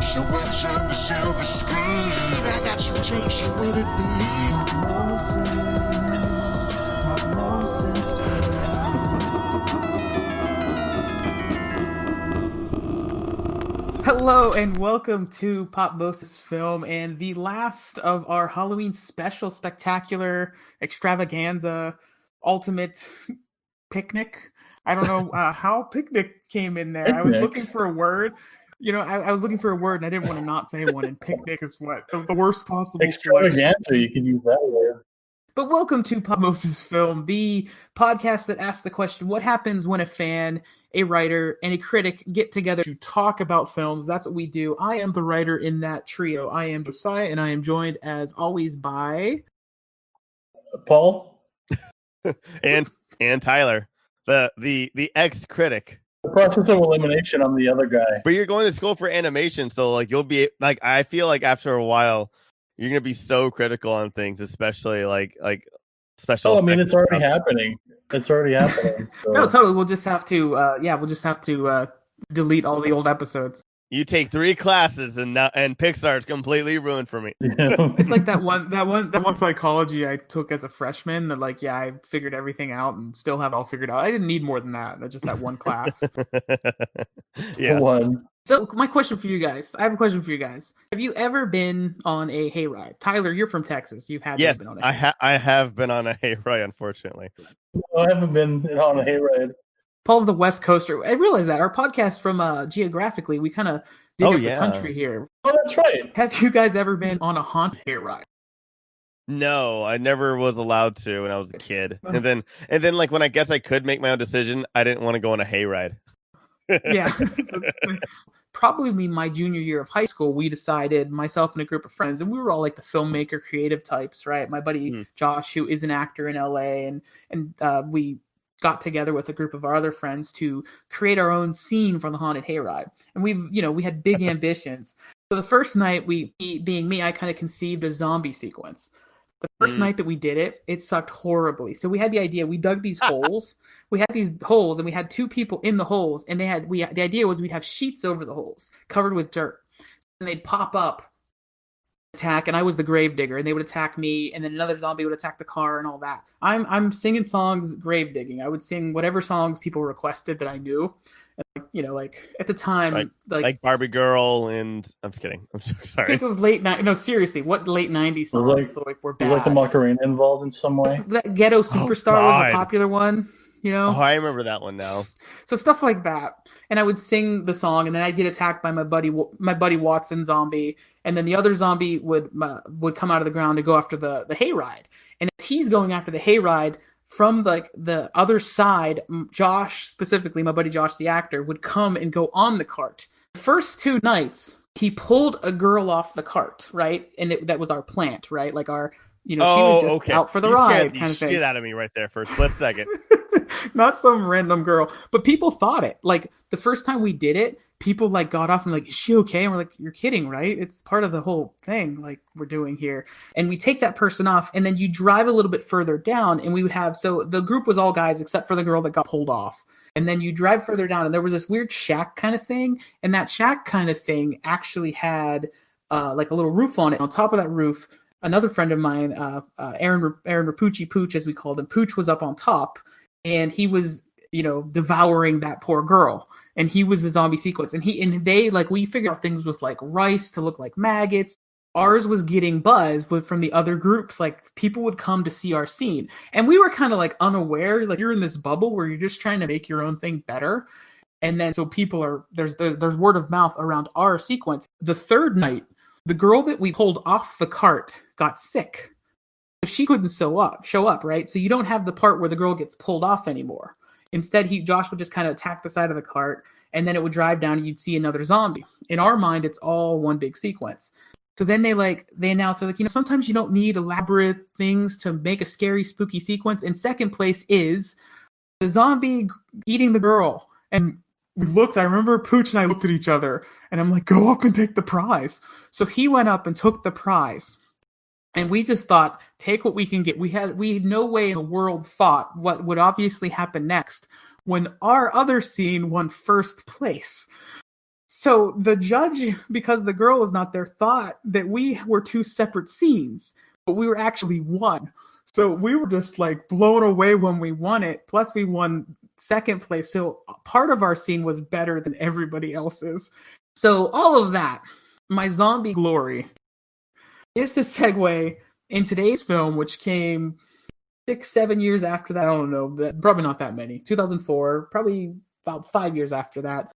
So watch on the silver screen. I got some tricks you wouldn't believe. Popmosis Film. Hello and welcome to Popmosis Film and the last of our Halloween special spectacular extravaganza ultimate picnic. I don't know how picnic came in there. I was looking for a word. I was looking for a word and I didn't want to not say one, and picnic is what? The worst possible extravaganza, you can use that word. But welcome to Popmosis Film, the podcast that asks the question, what happens when a fan, a writer, and a critic get together to talk about films? That's what we do. I am the writer in that trio. I am Josiah, and I am joined, as always, by... Paul? and Tyler, the ex-critic. The process of elimination, I'm the other guy. But you're going to school for animation, so you'll be I feel like after a while you're gonna be so critical on things, especially like special. Oh, I mean, it's already happening. It's already happening. So. No, totally. We'll just have to delete all the old episodes. You take 3 classes and Pixar's completely ruined for me. Yeah. It's like that one psychology I took as a freshman. That I figured everything out and still have it all figured out. I didn't need more than that. Just that one class. Yeah. One. So my question for you guys, I have a question for you guys. Have you ever been on a hayride? Tyler, you're from Texas. You've had Yes, been on a hayride. I have been on a hayride, unfortunately. No, I haven't been on a hayride. Paul's the West Coaster. I realize that our podcast from geographically, we kind of dig up the country here. Oh, that's right. Have you guys ever been on a haunted hayride? No, I never was allowed to when I was a kid. And then when I guess I could make my own decision, I didn't want to go on a hayride. Yeah. Probably my junior year of high school, we decided, myself and a group of friends, and we were all like the filmmaker creative types, right? My buddy Josh, who is an actor in LA, and we got together with a group of our other friends to create our own scene for the haunted hayride. And we had big ambitions. So the first night, being me, I kind of conceived a zombie sequence. The first night that we did it, it sucked horribly. So we had the idea, we dug these holes. We had these holes and we had 2 people in the holes, and the idea was we'd have sheets over the holes covered with dirt. And they'd pop up, attack, and I was the gravedigger, and they would attack me, and then another zombie would attack the car and all that. I'm singing songs, grave digging. I would sing whatever songs people requested that I knew. And, at the time, like Barbie Girl, and I'm just kidding. I'm sorry. Think of seriously, what late 90s songs were bad? Was the Macarena involved in some way? That Ghetto Superstar was a popular one. Oh, I remember that one now. So stuff like that, and I would sing the song, and then I'd get attacked by my buddy Watson zombie, and then the other zombie would come out of the ground to go after the hayride. And as he's going after the hayride, from the other side, Josh, specifically my buddy Josh, the actor, would come and go on the cart. The first 2 nights, he pulled a girl off the cart, right, and that was our plant, right, like our. She was just out for the ride kind of thing. Shit out of me right there for a split second. Not some random girl, but people thought it. Like the first time we did it, people got off and is she okay? And we're like, you're kidding, right? It's part of the whole thing we're doing here. And we take that person off, and then you drive a little bit further down, and we would have, so the group was all guys except for the girl that got pulled off. And then you drive further down, and there was this weird shack kind of thing, and that shack kind of thing actually had a little roof on it. On top of that roof, another friend of mine, Aaron Rapucci, Pooch as we called him, Pooch was up on top, and he was, devouring that poor girl, and he was the zombie sequence. And we figured out things with rice to look like maggots. Ours was getting buzz from the other groups. People would come to see our scene, and we were kind of unaware. You're in this bubble where you're just trying to make your own thing better. And then so people there's word of mouth around our sequence. The third night, the girl that we pulled off the cart got sick. She couldn't show up, right? So you don't have the part where the girl gets pulled off anymore. Instead, Josh would just kind of attack the side of the cart, and then it would drive down, and you'd see another zombie. In our mind, it's all one big sequence. So then they announce, sometimes you don't need elaborate things to make a scary, spooky sequence. And second place is the zombie eating the girl. And I remember Pooch and I looked at each other, and I'm like, go up and take the prize. So he went up and took the prize. And we just thought, take what we can get. We had no way in the world thought what would obviously happen next when our other scene won first place. So the judge, because the girl was not there, thought that we were two separate scenes, but we were actually one. So we were just like blown away when we won it. Plus, we won second place. So part of our scene was better than everybody else's. So all of that, my zombie glory, is the segue in today's film, which came 6-7 years after that. I don't know, probably not that many. 2004, probably about 5 years after that.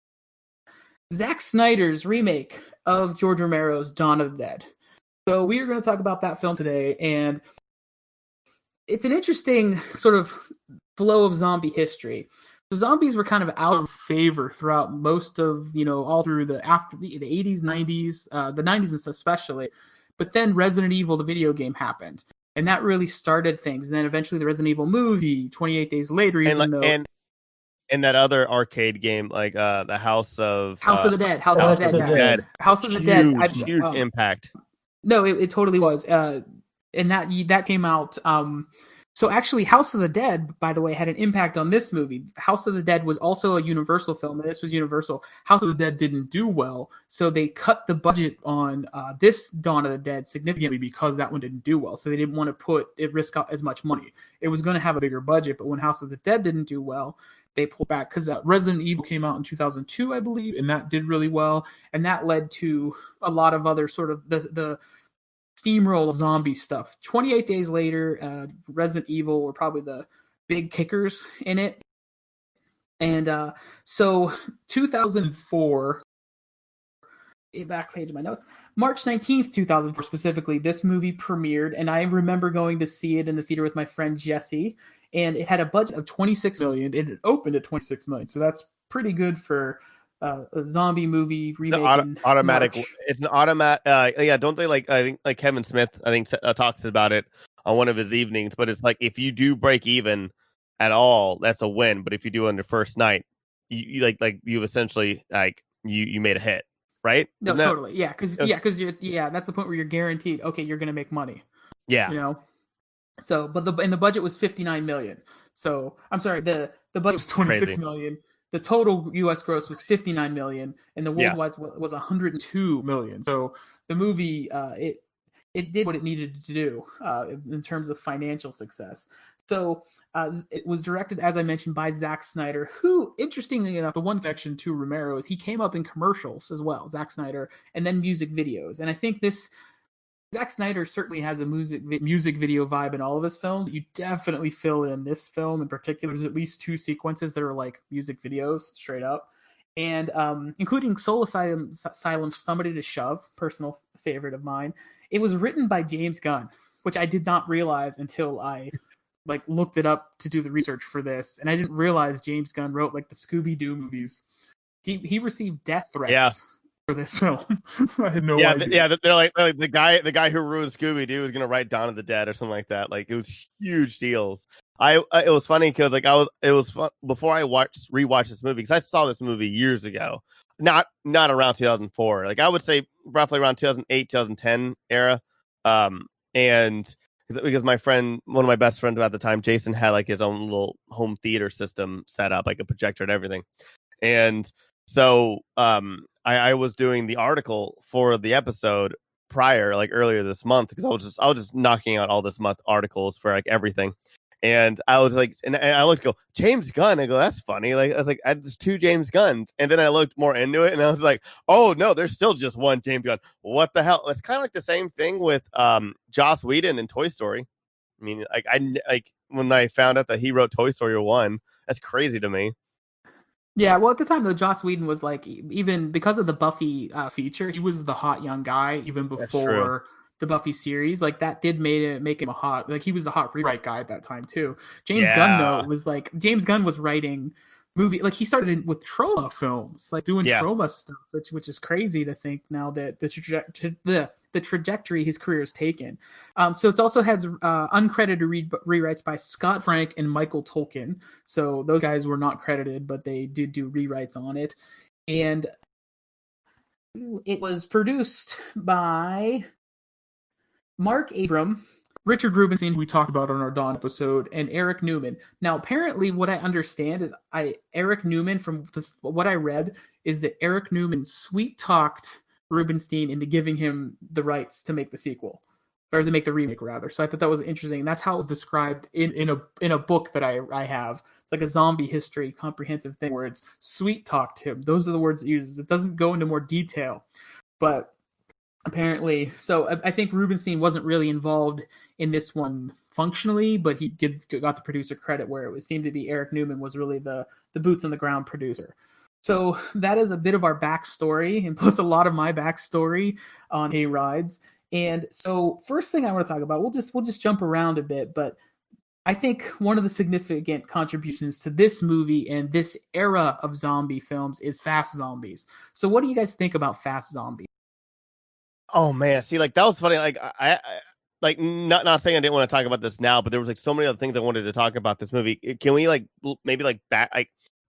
Zack Snyder's remake of George Romero's Dawn of the Dead. So we are going to talk about that film today, and it's an interesting sort of flow of zombie history. The zombies were kind of out of favor throughout most of, all through the 80s, 90s, the 90s especially. But then Resident Evil, the video game, happened, and that really started things. And then eventually the Resident Evil movie, 28 Days Later, and that other arcade game, like the House of the Dead. House of the Dead. Huge impact. No, it totally was. And that came out. So actually, House of the Dead, by the way, had an impact on this movie. House of the Dead was also a Universal film, and this was Universal. House of the Dead didn't do well, so they cut the budget on this Dawn of the Dead significantly because that one didn't do well. So they didn't want to risk out as much money. It was going to have a bigger budget, but when House of the Dead didn't do well, they pulled back because Resident Evil came out in 2002, I believe, and that did really well, and that led to a lot of other sort of the steamroll of zombie stuff. 28 Days Later, Resident Evil were probably the big kickers in it. And so 2004, back page of my notes, March 19th, 2004 specifically, this movie premiered, and I remember going to see it in the theater with my friend Jesse, and it had a budget of $26 million, and it opened at $26 million, so that's pretty good for a zombie movie remake. Automatic. It's an automatic. Yeah, don't they I think Kevin Smith talks about it on one of his evenings. But it's like if you do break even at all, that's a win. But if you do on the first night, you you essentially you made a hit, right? No, totally. Yeah, because that's the point where you're guaranteed. Okay, you're gonna make money. Yeah. So, but the budget was $59 million. So I'm sorry, the budget was $26 million. The total U.S. gross was $59 million, and the worldwide was $102 million. So the movie, it did what it needed to do in terms of financial success. So it was directed, as I mentioned, by Zack Snyder, who, interestingly enough, the one connection to Romero is he came up in commercials as well, Zack Snyder, and then music videos. And I think Zack Snyder certainly has a music video vibe in all of his films. You definitely feel it in this film in particular. There's at least 2 sequences that are like music videos, straight up. And including Soul Asylum, Somebody to Shove, personal favorite of mine. It was written by James Gunn, which I did not realize until I looked it up to do the research for this. And I didn't realize James Gunn wrote the Scooby-Doo movies. He received death threats for this film. I had no idea. They're like the guy who ruined Scooby-Doo is gonna write Dawn of the Dead or something like that. It was huge deals. It was funny because it was fun before I rewatched this movie because I saw this movie years ago, not around 2004. I would say roughly around 2008, 2010 era. And because my friend, one of my best friends at the time, Jason, had his own little home theater system set up, a projector and everything, and so I was doing the article for the episode prior, earlier this month, because I was just knocking out all this month articles for everything, and I was and I looked, go James Gunn. I go, that's funny. I was there's 2 James Gunns, and then I looked more into it, and I was like, oh no, there's still just one James Gunn. What the hell? It's kind of the same thing with Joss Whedon in Toy Story. I mean, when I found out that he wrote Toy Story 1, that's crazy to me. Yeah, well, at the time, though, Joss Whedon was even because of the Buffy feature, he was the hot young guy even before the Buffy series. That did make him a hot, he was a hot rewrite guy at that time too. James Gunn, though, was James Gunn was writing movie, he started with trauma films, doing trauma stuff, which is crazy to think now that the trajectory his career has taken. So it's also has uncredited rewrites by Scott Frank and Michael Tolkien. So those guys were not credited, but they did do rewrites on it. And it was produced by Mark Abram, Richard Rubinstein, who we talked about on our Dawn episode, and Eric Newman. Now, apparently, what I understand is Eric Newman, from what I read, is that Eric Newman sweet talked Rubenstein into giving him the rights to make the sequel, or to make the remake rather. So I thought that was interesting. And that's how it was described in a book that I have. It's like a zombie history comprehensive thing where it's sweet talked him. Those are the words it uses. It doesn't go into more detail, but apparently, so I think Rubenstein wasn't really involved in this one functionally, but he got the producer credit where it seemed to be Eric Newman was really the boots on the ground producer. So that is a bit of our backstory, and plus a lot of my backstory on Hay Rides. And so first thing I want to talk about, we'll just jump around a bit, but I think one of the significant contributions to this movie and this era of zombie films is fast zombies. So what do you guys think about fast zombies? Oh man, see, like that was funny. Like I like not saying I didn't want to talk about this now, but there was like so many other things I wanted to talk about this movie. Can we like maybe like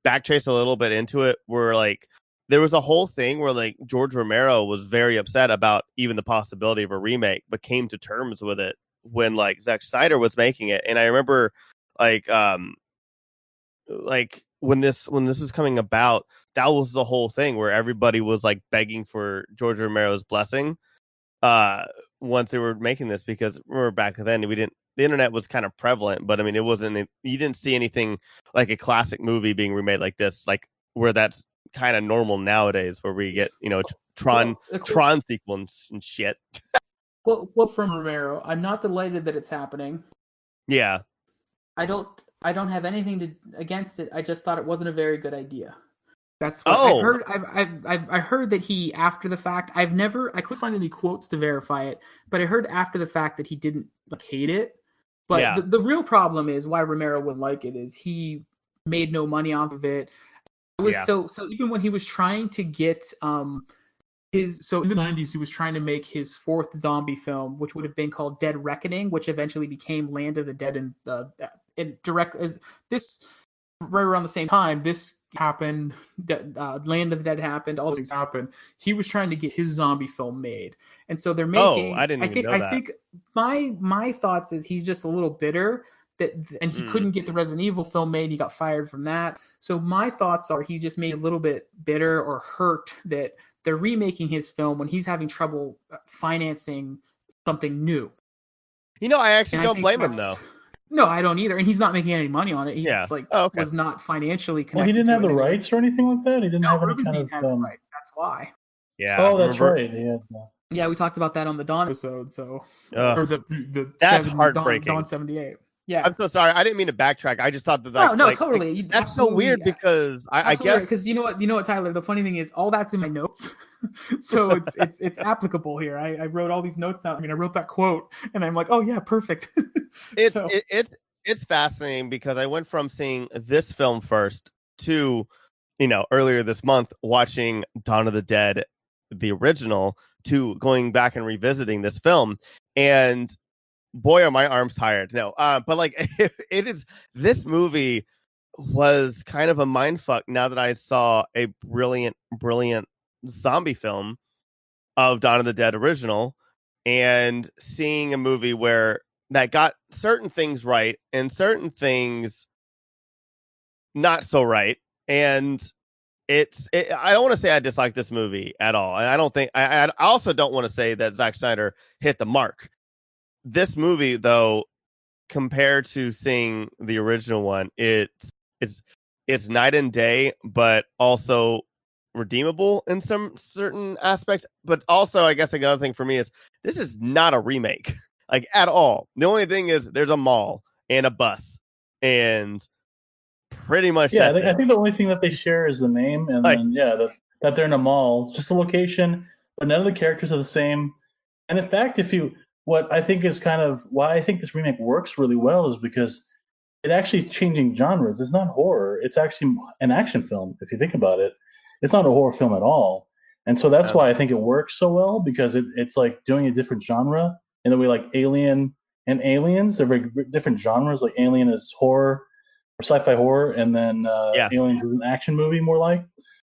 backtrace a little bit into it? Where like there was a whole thing where like George Romero was very upset about even the possibility of a remake, but came to terms with it when like Zack Snyder was making it. And I remember like when this was coming about, that was the whole thing where everybody was like begging for George Romero's blessing once they were making this, because remember back then the internet was kind of prevalent, but I mean you didn't see anything like a classic movie being remade like this, like where that's kind of normal nowadays, where we get Tron sequels and shit. Well, from Romero, I'm not delighted that it's happening. Yeah, I don't have anything against it. I just thought it wasn't a very good idea. That's what I've heard. I heard that he, after the fact, I couldn't find any quotes to verify it, but I heard after the fact that he didn't like hate it. But yeah. the real problem is why Romero would like it is he made no money off of it. It was so even when he was trying to get in the 90s he was trying to make his fourth zombie film, which would have been called Dead Reckoning, which eventually became Land of the Dead, and direct as this right around the same time this happened, Land of the Dead happened, all these things happened. He was trying to get his zombie film made, and so they're making. I didn't even know that. I think my thoughts is he's just a little bitter and he couldn't get the Resident Evil film made. He got fired from that. So my thoughts are he just made a little bit bitter or hurt that they're remaking his film when he's having trouble financing something new. I actually don't blame him though. No, I don't either. And he's not making any money on it. He was not financially connected. Well, he didn't have the rights or anything like that? He didn't have any kind of... Right. That's why. Yeah. Oh, that's right. Yeah, we talked about that on the Dawn episode. So or that's heartbreaking. Dawn 78. Yeah, I'm so sorry. I didn't mean to backtrack. I just thought that. Totally. That's so weird because I guess because you know what, Tyler. The funny thing is, all that's in my notes, so it's applicable here. I wrote all these notes down. I mean, I wrote that quote, and I'm like, oh yeah, perfect. It's fascinating because I went from seeing this film first to, earlier this month watching Dawn of the Dead, the original, to going back and revisiting this film, and boy, are my arms tired. No, but like it is. This movie was kind of a mindfuck. Now that I saw a brilliant zombie film of Dawn of the Dead original, and seeing a movie where that got certain things right and certain things not so right, and I don't want to say I dislike this movie at all. I don't think. I also don't want to say that Zack Snyder hit the mark. This movie, though, compared to seeing the original one, it's night and day, but also redeemable in some certain aspects. But also, I guess another thing for me is this is not a remake, like at all. The only thing is there's a mall and a bus, and pretty much I think the only thing that they share is the name, and then that they're in a mall, just a location, but none of the characters are the same. And in fact, what I think is kind of why I think this remake works really well is because it actually is changing genres. It's not horror. It's actually an action film. If you think about it, it's not a horror film at all. And so that's why I think it works so well, because it's like doing a different genre in the way like Alien and Aliens. They're very different genres. Like Alien is horror or sci-fi horror, and then Aliens is an action movie more like.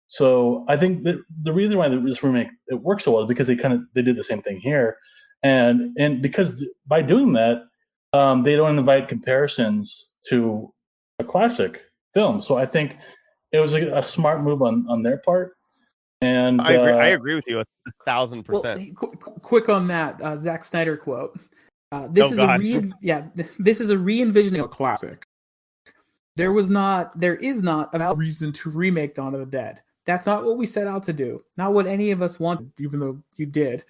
So I think that the reason why this remake it works so well is because they did the same thing here. And because by doing that, they don't invite comparisons to a classic film. So I think it was a smart move on their part. And I agree with you 1,000%. Well, hey, quick on that Zack Snyder quote. This is a re-envisioning of a classic. There is not a valid reason to remake Dawn of the Dead. That's not what we set out to do. Not what any of us wanted, even though you did.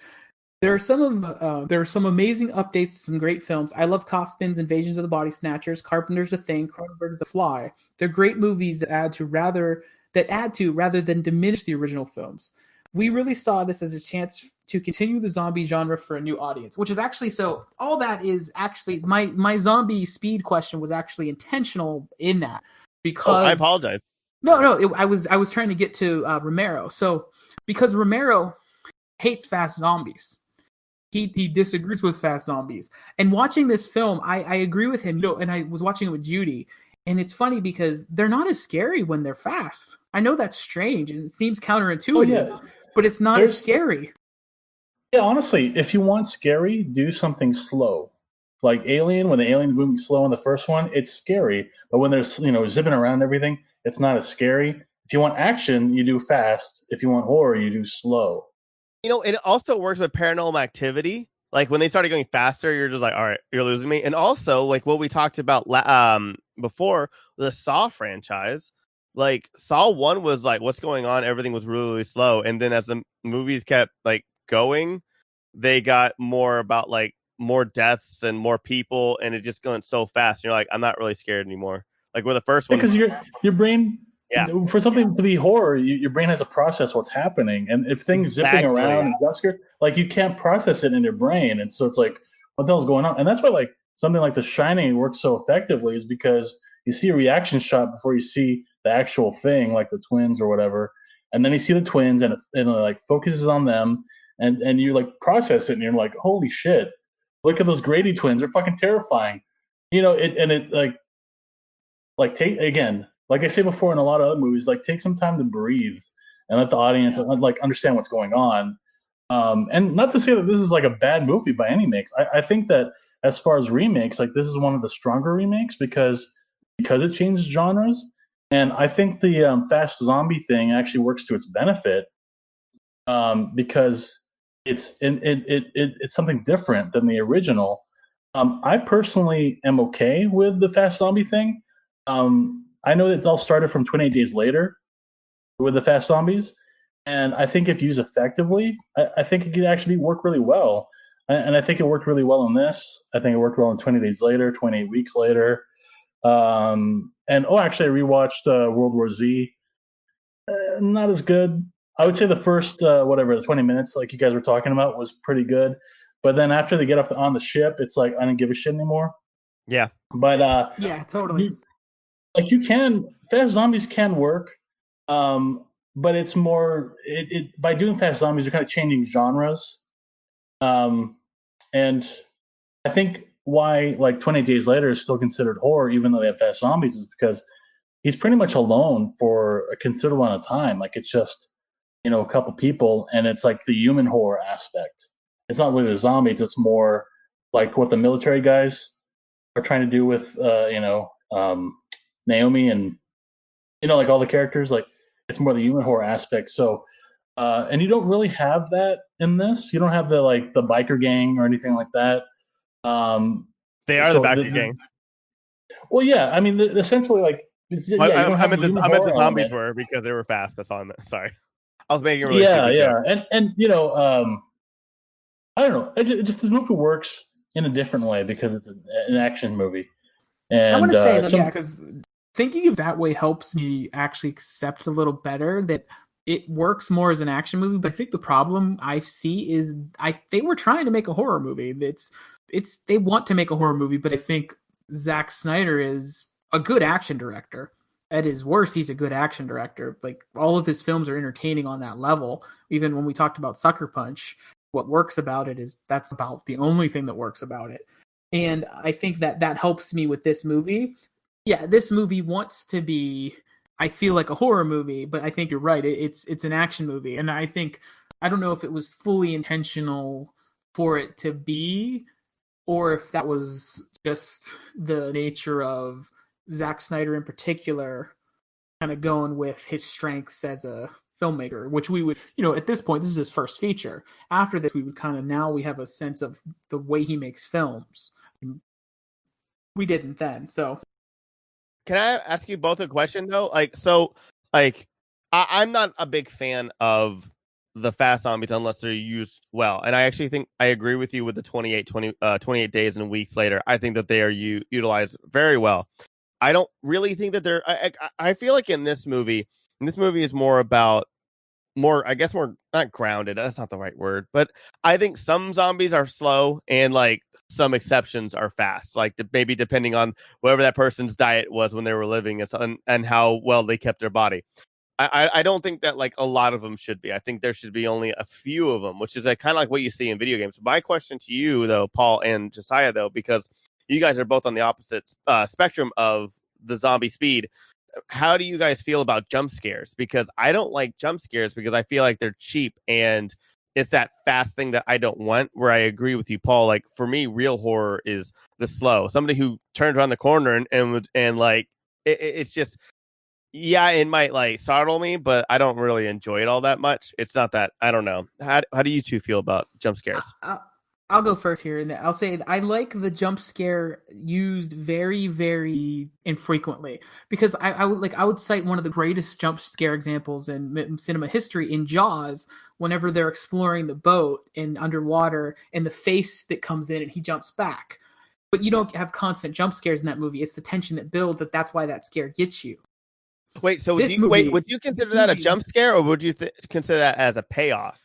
There are some amazing updates to some great films. I love Kaufman's Invasions of the Body Snatchers, Carpenter's The Thing, Cronenberg's The Fly. They're great movies that add to rather than diminish the original films. We really saw this as a chance to continue the zombie genre for a new audience, which is actually so. All that is actually my zombie speed question was actually intentional in that because I apologize. No, I was trying to get to Romero. So because Romero hates fast zombies. He disagrees with fast zombies. And watching this film, I agree with him. And I was watching it with Judy, and it's funny because they're not as scary when they're fast. I know that's strange and it seems counterintuitive, but it's not as scary. Yeah, honestly, if you want scary, do something slow. Like Alien, when the alien's moving slow in the first one, it's scary. But when they're zipping around and everything, it's not as scary. If you want action, you do fast. If you want horror, you do slow. It also works with Paranormal Activity. Like when they started going faster, you're just like, all right, you're losing me. And also, like what we talked about before, the Saw franchise, like Saw 1 was like, what's going on? Everything was really, really slow. And then as the movies kept like going, they got more about like more deaths and more people, and it just going so fast. And you're like, I'm not really scared anymore. Like with the first one, because your brain. Yeah. For something to be horror, your brain has to process what's happening, and if things zipping around and jump scares, like you can't process it in your brain, and so it's like, what the hell's going on? And that's why like something like The Shining works so effectively is because you see a reaction shot before you see the actual thing, like the twins or whatever, and then you see the twins and it like focuses on them, and you like process it, and you're like, holy shit, look at those Grady twins, they're fucking terrifying, it like take again. Like I say before in a lot of other movies, like take some time to breathe and let the audience like understand what's going on. And not to say that this is like a bad movie by any means. I think that as far as remakes, like this is one of the stronger remakes because it changes genres. And I think the fast zombie thing actually works to its benefit because it's something different than the original. I personally am okay with the fast zombie thing. I know that it all started from 28 Days Later with the fast zombies, and I think if used effectively, I think it could actually work really well. And I think it worked really well in this. I think it worked well in 20 Days Later, 28 Weeks Later. And actually, I rewatched World War Z. Not as good. I would say the first, the 20 minutes, like you guys were talking about, was pretty good. But then after they get on the ship, it's like, I didn't give a shit anymore. Yeah. But yeah, totally. Fast zombies can work, but it's more by doing fast zombies, you're kind of changing genres. And I think why like 20 Days Later is still considered horror, even though they have fast zombies, is because he's pretty much alone for a considerable amount of time. Like it's just a couple people, and it's like the human horror aspect. It's not really the zombies; it's more like what the military guys are trying to do with Naomi and like all the characters, like it's more the human horror aspect. So and you don't really have that in this. You don't have the biker gang or anything like that. They are the biker gang. Well, yeah, I mean essentially like I meant the zombies were because they were fast. That's all I meant. Sorry, I was making a really stupid joke. And I don't know. It just this movie works in a different way because it's an action movie. And I want to say because thinking of that way helps me actually accept a little better that it works more as an action movie. But I think the problem I see is they were trying to make a horror movie. They want to make a horror movie, but I think Zack Snyder is a good action director. At his worst, he's a good action director. Like all of his films are entertaining on that level. Even when we talked about Sucker Punch, what works about it is that's about the only thing that works about it. And I think that helps me with this movie. Yeah, this movie wants to be, I feel like a horror movie, but I think you're right. It's an action movie. And I don't know if it was fully intentional for it to be, or if that was just the nature of Zack Snyder in particular, kind of going with his strengths as a filmmaker, which we would, at this point, this is his first feature. After this, we would now we have a sense of the way he makes films. We didn't then. So can I ask you both a question though? I'm not a big fan of the fast zombies unless they're used well. And I actually think I agree with you with the 28 days and weeks later. I think that they are utilized very well. I don't really think that they're, I feel like in this movie is more about more not grounded. That's not the right word, but I think some zombies are slow and like some exceptions are fast, like maybe depending on whatever that person's diet was when they were living and how well they kept their body. I don't think that like a lot of them should be. I think there should be only a few of them, which is kind of like what you see in video games. My question to you though, Paul and Josiah, though, because you guys are both on the opposite spectrum of the zombie speed. How do you guys feel about jump scares? Because I don't like jump scares because I feel like they're cheap and it's that fast thing that I don't want, where I agree with you, Paul. Like for me, real horror is the slow. Somebody who turns around the corner and like, it's just, yeah, it might like startle me, but I don't really enjoy it all that much. It's not that, I don't know. How do you two feel about jump scares? I'll go first here, and I'll say I like the jump scare used very, very infrequently, because I would cite one of the greatest jump scare examples in cinema history in Jaws. Whenever they're exploring the boat and underwater, and the face that comes in and he jumps back, but you don't have constant jump scares in that movie. It's the tension that builds. That's why that scare gets you. Wait, so would you consider that a jump scare, or would you consider that as a payoff?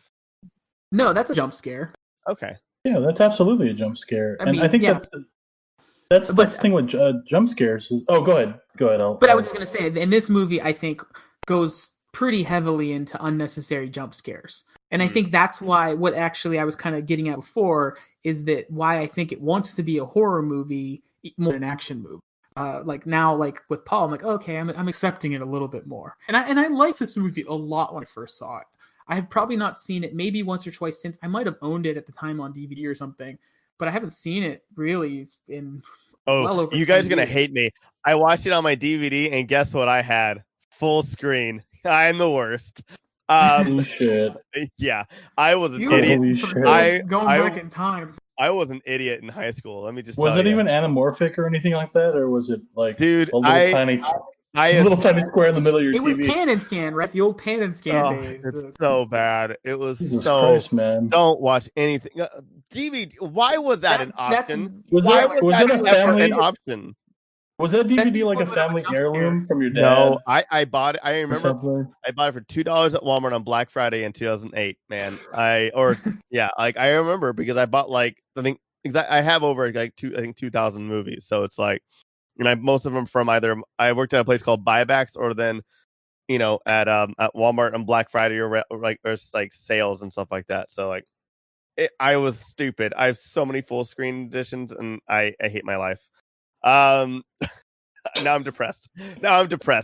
No, that's a jump scare. Okay. Yeah, that's absolutely a jump scare. I think that's the thing with jump scares is... Oh, go ahead. I was just going to say, in this movie, I think, goes pretty heavily into unnecessary jump scares. And I think that's why, what actually I was kind of getting at before, is that why I think it wants to be a horror movie more than an action movie. Now with Paul, I'm like, okay, I'm accepting it a little bit more. And I like this movie a lot when I first saw it. I have probably not seen it maybe once or twice since. I might have owned it at the time on DVD or something, but I haven't seen it really in well over. You guys are going to hate me. I watched it on my DVD, and guess what I had? Full screen. I'm the worst. Holy shit. Yeah, I was an idiot. Going back in time. I was an idiot in high school. Let me just Was tell it you. even anamorphic or anything like that? Or was it like Dude, a little tiny square in the middle of your TV? It was pan and scan, right? The old pan and scan days. It's so bad. It was Jesus Christ, man. Don't watch anything. DVD. Why was that an option? Was that a family an option? Was that DVD like a family heirloom from your dad? No, I bought it. I remember I bought it for $2 at Walmart on Black Friday in 2008. Man, I remember because I bought I have over 2,000 movies. So it's like, and most of them from either I worked at a place called Buybacks, or then at Walmart on Black Friday, or sales and stuff like that. So I was stupid. I have so many full screen editions, and I hate my life. Now I'm depressed.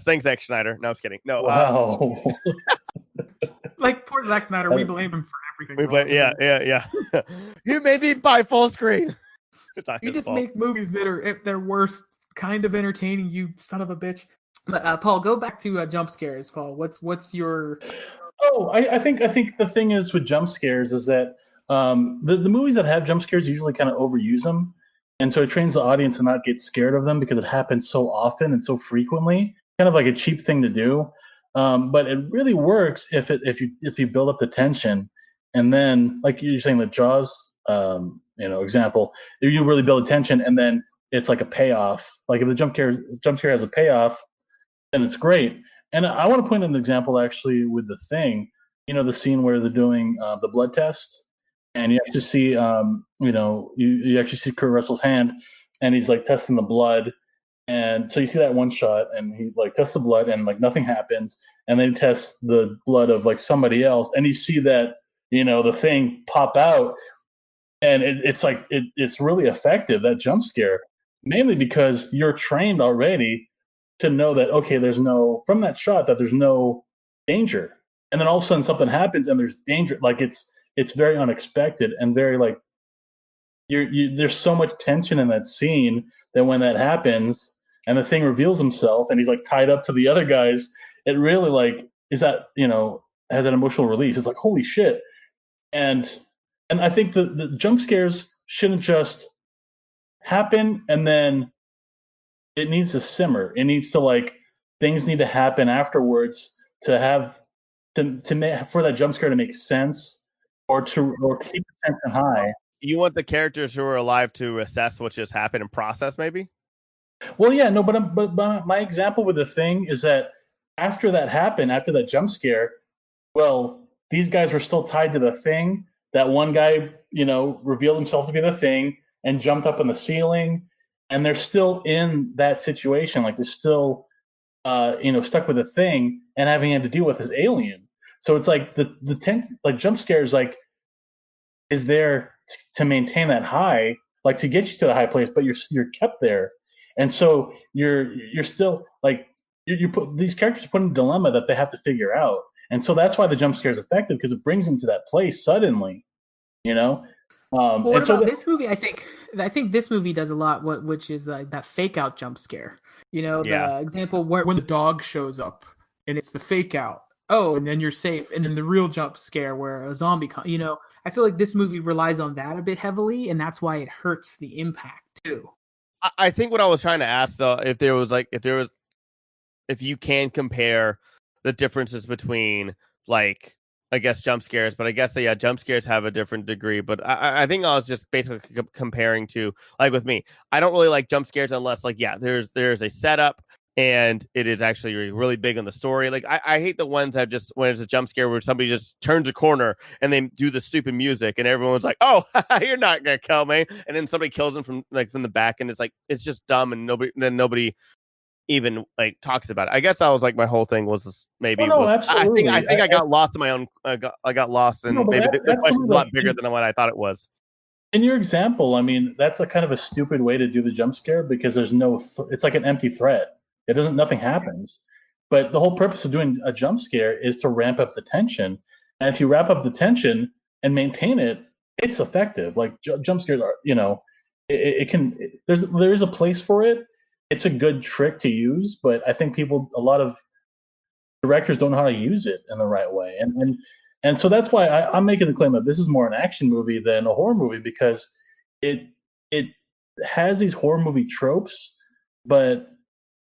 Thanks, Zack Snyder. No, I was kidding. No. Wow. Poor Zack Snyder. We blame him for everything. Yeah. You made me buy full screen. You just make movies that are, at their worst, kind of entertaining. You son of a bitch. But Paul, go back to jump scares. Paul, what's your? Oh, I think the thing is with jump scares is that the movies that have jump scares usually kind of overuse them. And so it trains the audience to not get scared of them because it happens so often and so frequently. Kind of like a cheap thing to do, but it really works if you build up the tension, and then like you're saying the Jaws example, if you really build tension and then it's like a payoff. Like if the jump scare has a payoff, then it's great. And I want to point an example actually with The Thing. The scene where they're doing the blood test. And you actually see, you actually see Kurt Russell's hand, and he's like testing the blood, and so you see that one shot, and he like tests the blood, and like nothing happens, and then he tests the blood of like somebody else, and you see that the thing pop out, and it's really effective, that jump scare, mainly because you're trained already to know that from that shot that there's no danger, and then all of a sudden something happens and there's danger, like it's very unexpected and very like there's so much tension in that scene that when that happens and the thing reveals himself and he's like tied up to the other guys, it really like is that has an emotional release. It's like, holy shit. And I think the jump scares shouldn't just happen and then it needs to simmer. It needs to like things need to happen afterwards to have to make for that jump scare to make sense or keep the tension high. You want the characters who are alive to assess what just happened and process, maybe? Well, yeah, no, but my example with the thing is that after that happened, after that jump scare, well, these guys were still tied to the thing. That one guy, revealed himself to be the thing and jumped up on the ceiling, and they're still in that situation. Like they're still, stuck with the thing and having to deal with this alien. So it's like the jump scares like is there to maintain that high, like to get you to the high place, but you're kept there, and so you're still like you put these characters put in a dilemma that they have to figure out, and so that's why the jump scare is effective because it brings them to that place suddenly, Well, what and so about this movie? I think this movie does a lot, which is like that fake out jump scare. The example where when the dog shows up and it's the fake out. Oh, and then you're safe, and then the real jump scare where a zombie I feel like this movie relies on that a bit heavily, and that's why it hurts the impact too. I think what I was trying to ask though, if you can compare the differences between like I guess jump scares, but I guess jump scares have a different degree. But I think I was just basically comparing to like with me, I don't really like jump scares unless like there's a setup and it is actually really big on the story. Like I hate the ones that just when it's a jump scare where somebody just turns a corner and they do the stupid music and everyone's like, oh, you're not gonna kill me, and then somebody kills them from the back, and it's like it's just dumb and nobody even like talks about it. I guess that was like my whole thing was maybe absolutely. I think I got lost in my own I got lost and maybe the question's a lot bigger than what I thought it was. In your example, I mean, that's a kind of a stupid way to do the jump scare because there's it's like an empty threat. Nothing happens. But the whole purpose of doing a jump scare is to ramp up the tension. And if you wrap up the tension and maintain it, it's effective. Like jump scares are, there is a place for it. It's a good trick to use, but I think a lot of directors don't know how to use it in the right way. And so that's why I'm making the claim that this is more an action movie than a horror movie because it has these horror movie tropes, but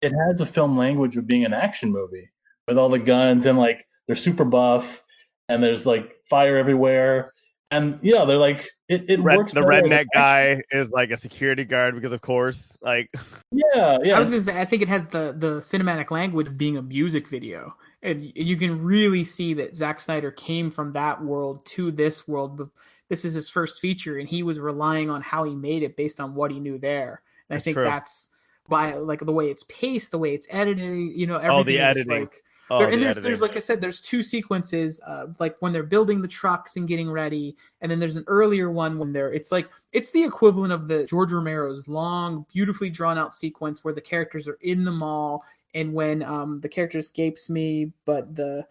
it has a film language of being an action movie with all the guns and like they're super buff and there's like fire everywhere. And yeah, they're like it works. The redneck guy is like a security guard because of course, like yeah. I was gonna say I think it has the cinematic language of being a music video. And you can really see that Zack Snyder came from that world to this world. But this is his first feature, and he was relying on how he made it based on what he knew there. And I think that's by like the way it's paced, the way it's edited, everything. The editing. There's like I said, there's two sequences, like when they're building the trucks and getting ready, and then there's an earlier one when it's the equivalent of the George Romero's long, beautifully drawn out sequence where the characters are in the mall, and when the character escapes me, but the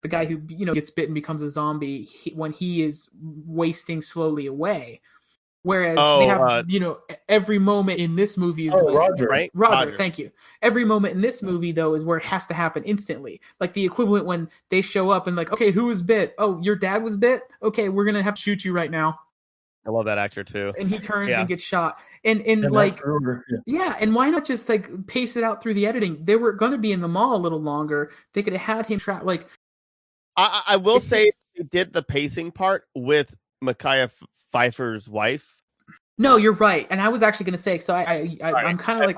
guy who gets bitten becomes a zombie when he is wasting slowly away. Whereas they have, every moment in this movie is Roger, right? Roger, thank you. Every moment in this movie, though, is where it has to happen instantly. Like the equivalent when they show up and like, okay, who was bit? Oh, your dad was bit? Okay, we're going to have to shoot you right now. I love that actor, too. And he turns and gets shot. And like, and why not just like pace it out through the editing? They were going to be in the mall a little longer. They could have had him trapped. Like, I will say they did the pacing part with Micaiah Pfeiffer's wife. No, you're right, and I was actually going to say. So I'm kind of like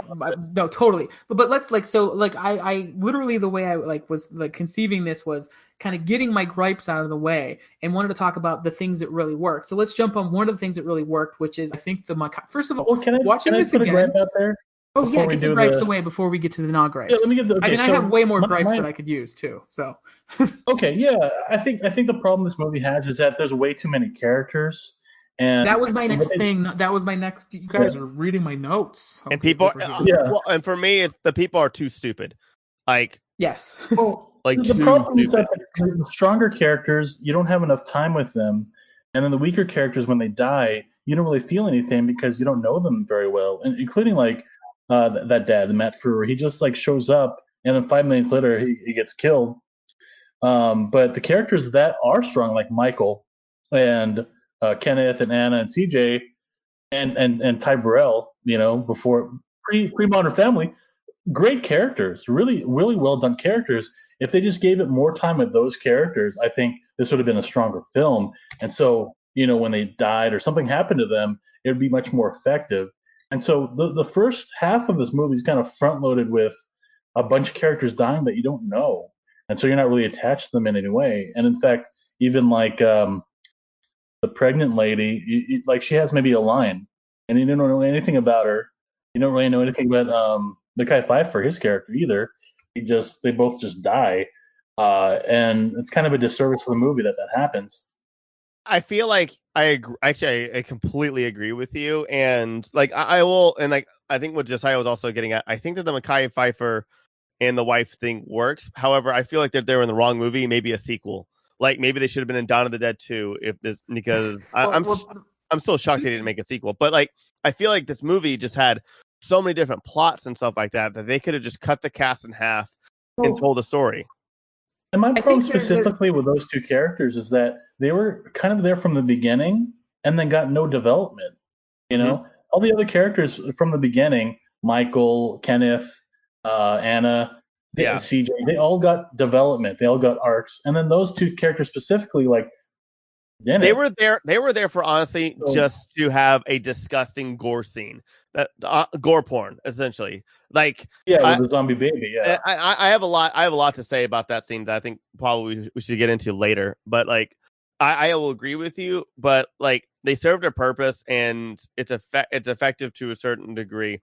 no, totally. But let's I literally the way I was conceiving this was kind of getting my gripes out of the way and wanted to talk about the things that really worked. So let's jump on one of the things that really worked, which is I think first of all, watching this again. Gripe out there? Oh yeah, get the gripes away before we get to the non-gripes. Yeah, let me get the. Okay, I have way more gripes that I could use too. So. Okay, yeah, I think the problem this movie has is that there's way too many characters. And that was my next thing. That was my next. You guys are reading my notes. And people, well, and for me, it's the people are too stupid. Like yes, like the problem is that the stronger characters, you don't have enough time with them, and then the weaker characters, when they die, you don't really feel anything because you don't know them very well, and including like that dad, Matt Frewer. He just like shows up, and then 5 minutes later, he gets killed. But the characters that are strong, like Michael and Kenneth and Anna and CJ and Ty Burrell, before pre-Modern Family, great characters, really, really well done characters. If they just gave it more time with those characters, I think this would have been a stronger film. And so, when they died or something happened to them, it would be much more effective. And so the first half of this movie is kind of front loaded with a bunch of characters dying that you don't know. And so you're not really attached to them in any way. And in fact, even like the pregnant lady, like she has maybe a line, and you don't know anything about her. You don't really know anything about Mekhi Phifer, his character, either. They both just die, and it's kind of a disservice to the movie that happens. I feel like I agree. Actually, I completely agree with you, and like I will, and like I think what Josiah was also getting at, I think that the Mekhi Phifer and the wife thing works. However, I feel like they're in the wrong movie. Maybe a sequel. Like maybe they should have been in Dawn of the Dead 2 because I'm still shocked they didn't make a sequel. But like I feel like this movie just had so many different plots and stuff like that they could have just cut the cast in half and told a story. And my problem specifically with those two characters is that they were kind of there from the beginning and then got no development. All the other characters from the beginning, Michael, Kenneth, Anna, CJ, they all got development. They all got arcs. And then those two characters specifically, like, didn't. They were there for honestly just to have a disgusting gore scene, that gore porn essentially. Like with the zombie baby. Yeah, I have a lot to say about that scene that I think probably we should get into later. But like I will agree with you. But like they served a purpose and it's effective to a certain degree.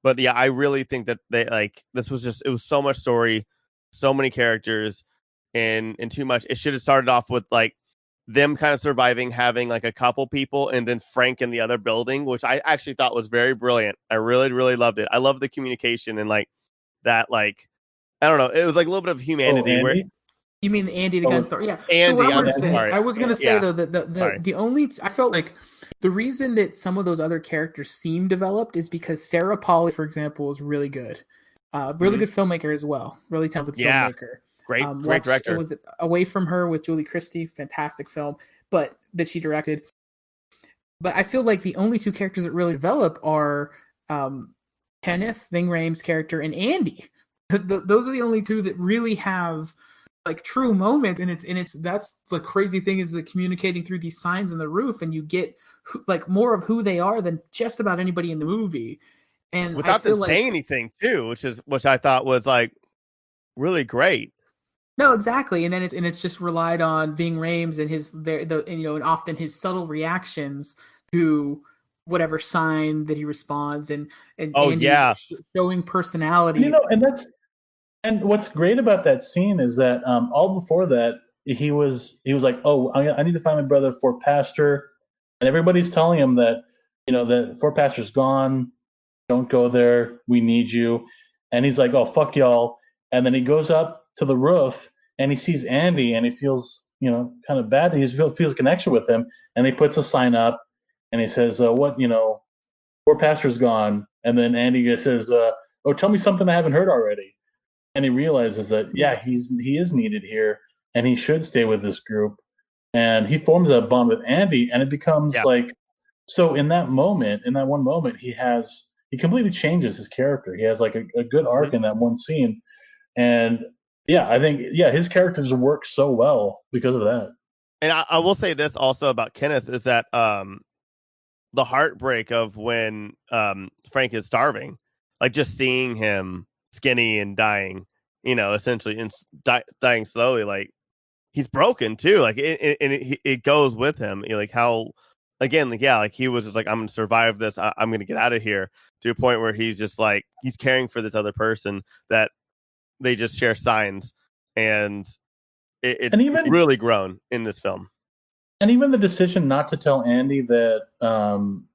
But yeah, I really think that it was so much story, so many characters, and too much. It should have started off with like them kind of surviving, having like a couple people, and then Frank in the other building, which I actually thought was very brilliant. I really, really loved it. I love the communication and like that, like, I don't know. It was like a little bit of humanity. Where you mean Andy, the gun store? Yeah. Andy, I was going to say though, that the only, I felt like the reason that some of those other characters seem developed is because Sarah Polley, for example, is really good. Really good filmmaker as well. Really talented filmmaker. Great director. It was Away from Her with Julie Christie, fantastic film, but that she directed. But I feel like the only two characters that really develop are Kenneth, Ving Rhames' character, and Andy. Those are the only two that really have like true moments, and that's the crazy thing is that communicating through these signs in the roof, and you get like more of who they are than just about anybody in the movie, and without them saying anything too, which I thought was like really great. No, exactly, and then it's just relied on Ving Rhames and and often his subtle reactions to whatever sign that he responds, and showing personality. And what's great about that scene is that all before that he was like, oh, I need to find my brother Fort Pastor, and everybody's telling him that that Fort Pastor's gone, don't go there, we need you, and he's like, oh fuck y'all, and then he goes up to the roof and he sees Andy and he feels kind of bad. He feels a connection with him, and he puts a sign up and he says, what Fort Pastor's gone, and then Andy says, oh, tell me something I haven't heard already, and he realizes that he is needed here and he should stay with this group, and he forms a bond with Andy, and it becomes like, so in that one moment he completely changes his character. He has like a good arc in that one scene. And I think his characters work so well because of that. And I will say this also about Kenneth is that the heartbreak of when Frank is starving, like just seeing him skinny and dying, essentially, and dying slowly, like he's broken too. Like it goes with him. Like how, again, like he was just like, I'm gonna survive this. I'm gonna get out of here, to a point where he's just like he's caring for this other person that they just share signs, and it's really grown in this film. And even the decision not to tell Andy that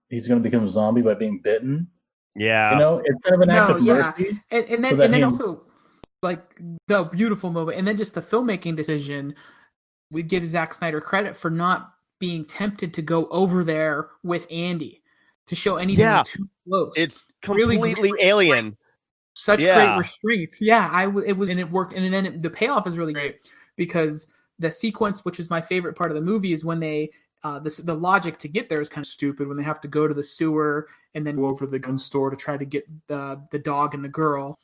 he's going to become a zombie by being bitten. Yeah, it's kind of an act of mercy. And then also like the beautiful moment, and then just the filmmaking decision. We give Zack Snyder credit for not being tempted to go over there with Andy to show anything too close. It's completely alien. Such great restraint. Yeah, it was, and it worked. And then the payoff is really great because the sequence, which is my favorite part of the movie, is when they the logic to get there is kind of stupid when they have to go to the sewer and then go over to the gun store to try to get the dog and the girl.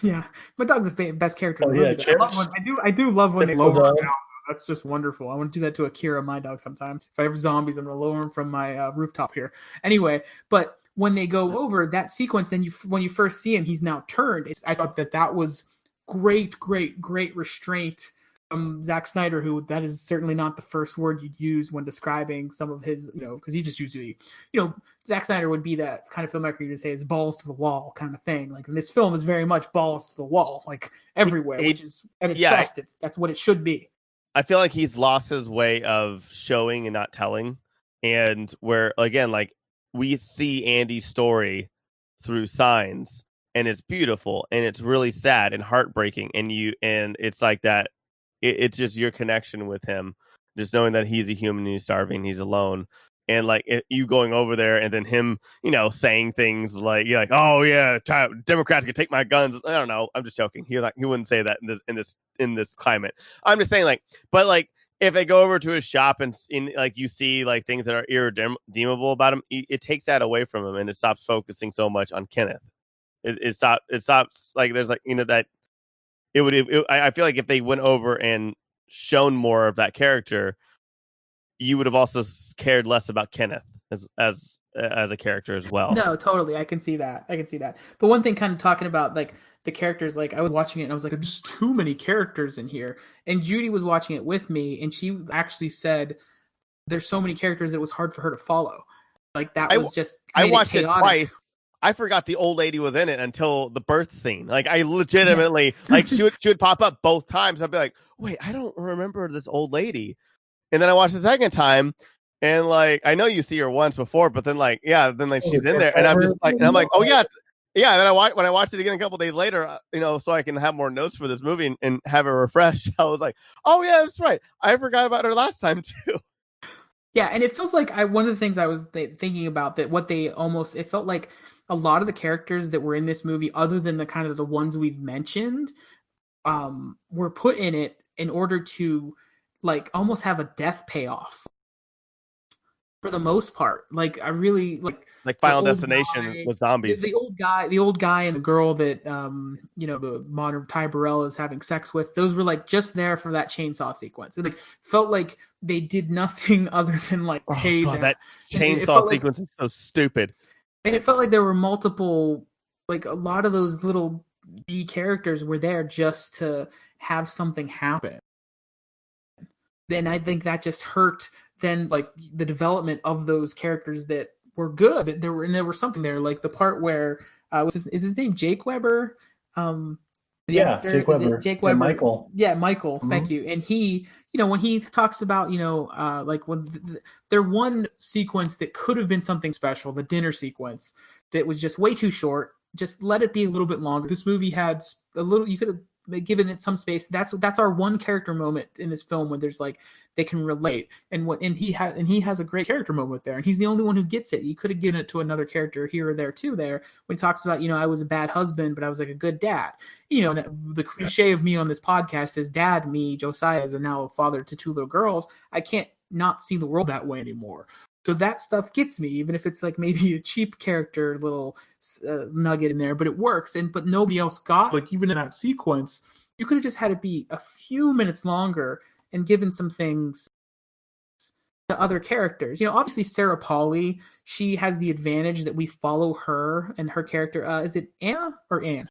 Yeah, my dog's the best character in the movie. I do love when they lower him down. That's just wonderful. I want to do that to Akira, my dog, sometimes. If I have zombies, I'm going to lower him from my rooftop here. Anyway, but when they go over that sequence, then when you first see him, he's now turned. I thought that was great restraint from Zack Snyder, who that is certainly not the first word you'd use when describing some of his, because he just usually, Zack Snyder would be that kind of filmmaker you'd say is balls to the wall kind of thing. Like, this film is very much balls to the wall, like everywhere, which is at its best. That's what it should be. I feel like he's lost his way of showing and not telling. And where, again, like, we see Andy's story through signs, and it's beautiful, and it's really sad and heartbreaking. And it's like that. It's just your connection with him, just knowing that he's a human, he's starving, he's alone. And like you going over there and then him, saying things like, you're like, oh yeah, Democrats can take my guns. I don't know. I'm just joking. He wouldn't say that in this climate. I'm just saying, like, but like if they go over to his shop and like you see like things that are irredeemable about him, it takes that away from him and it stops focusing so much on Kenneth. It stops like there's like that. I feel like if they went over and shown more of that character, you would have also cared less about Kenneth as a character as well. No, totally. I can see that. But one thing, kind of talking about like the characters, like I was watching it and I was like, there's too many characters in here. And Judy was watching it with me, and she actually said there's so many characters it was hard for her to follow. Like that was just. I watched it twice. I forgot the old lady was in it until the birth scene. Like I legitimately, like she would pop up both times. I'd be like, wait, I don't remember this old lady. And then I watched the second time, and like I know you see her once before, but then like she's in there, and I'm just like, oh yeah. And then when I watched it again a couple days later, so I can have more notes for this movie and have it refreshed. I was like, oh yeah, that's right. I forgot about her last time too. Yeah, and it feels like one of the things I was thinking about that it felt like a lot of the characters that were in this movie, other than the kind of the ones we've mentioned, were put in it in order to like almost have a death payoff for the most part. Like I really like Final Destination with zombies. The old guy and the girl that the modern Ty Burrell is having sex with. Those were like just there for that chainsaw sequence. It like felt like they did nothing other than like pay them. That chainsaw sequence is so stupid. And it felt like there were multiple, like a lot of those little B characters were there just to have something happen. And I think that just hurt then like the development of those characters that were good. There was something there, like the part where is his name Jake Weber? Jake Weber. Yeah, Michael. Yeah, Michael. Mm-hmm. Thank you. And he, when he talks about, like when there one sequence that could have been something special, the dinner sequence that was just way too short. Just let it be a little bit longer. This movie had you could have given it some space. That's our one character moment in this film when there's like they can relate, and he has a great character moment there, and he's the only one who gets it. You could have given it to another character here or there too. There when he talks about I was a bad husband, but I was like a good dad. The cliche of me on this podcast is dad. Me, Josiah, is now a father to two little girls. I can't not see the world that way anymore. So that stuff gets me, even if it's like maybe a cheap character little nugget in there, but it works. But nobody else got, like, even in that sequence, you could have just had it be a few minutes longer and given some things to other characters. Obviously Sarah Polley, she has the advantage that we follow her and her character. Is it Anna or Anne?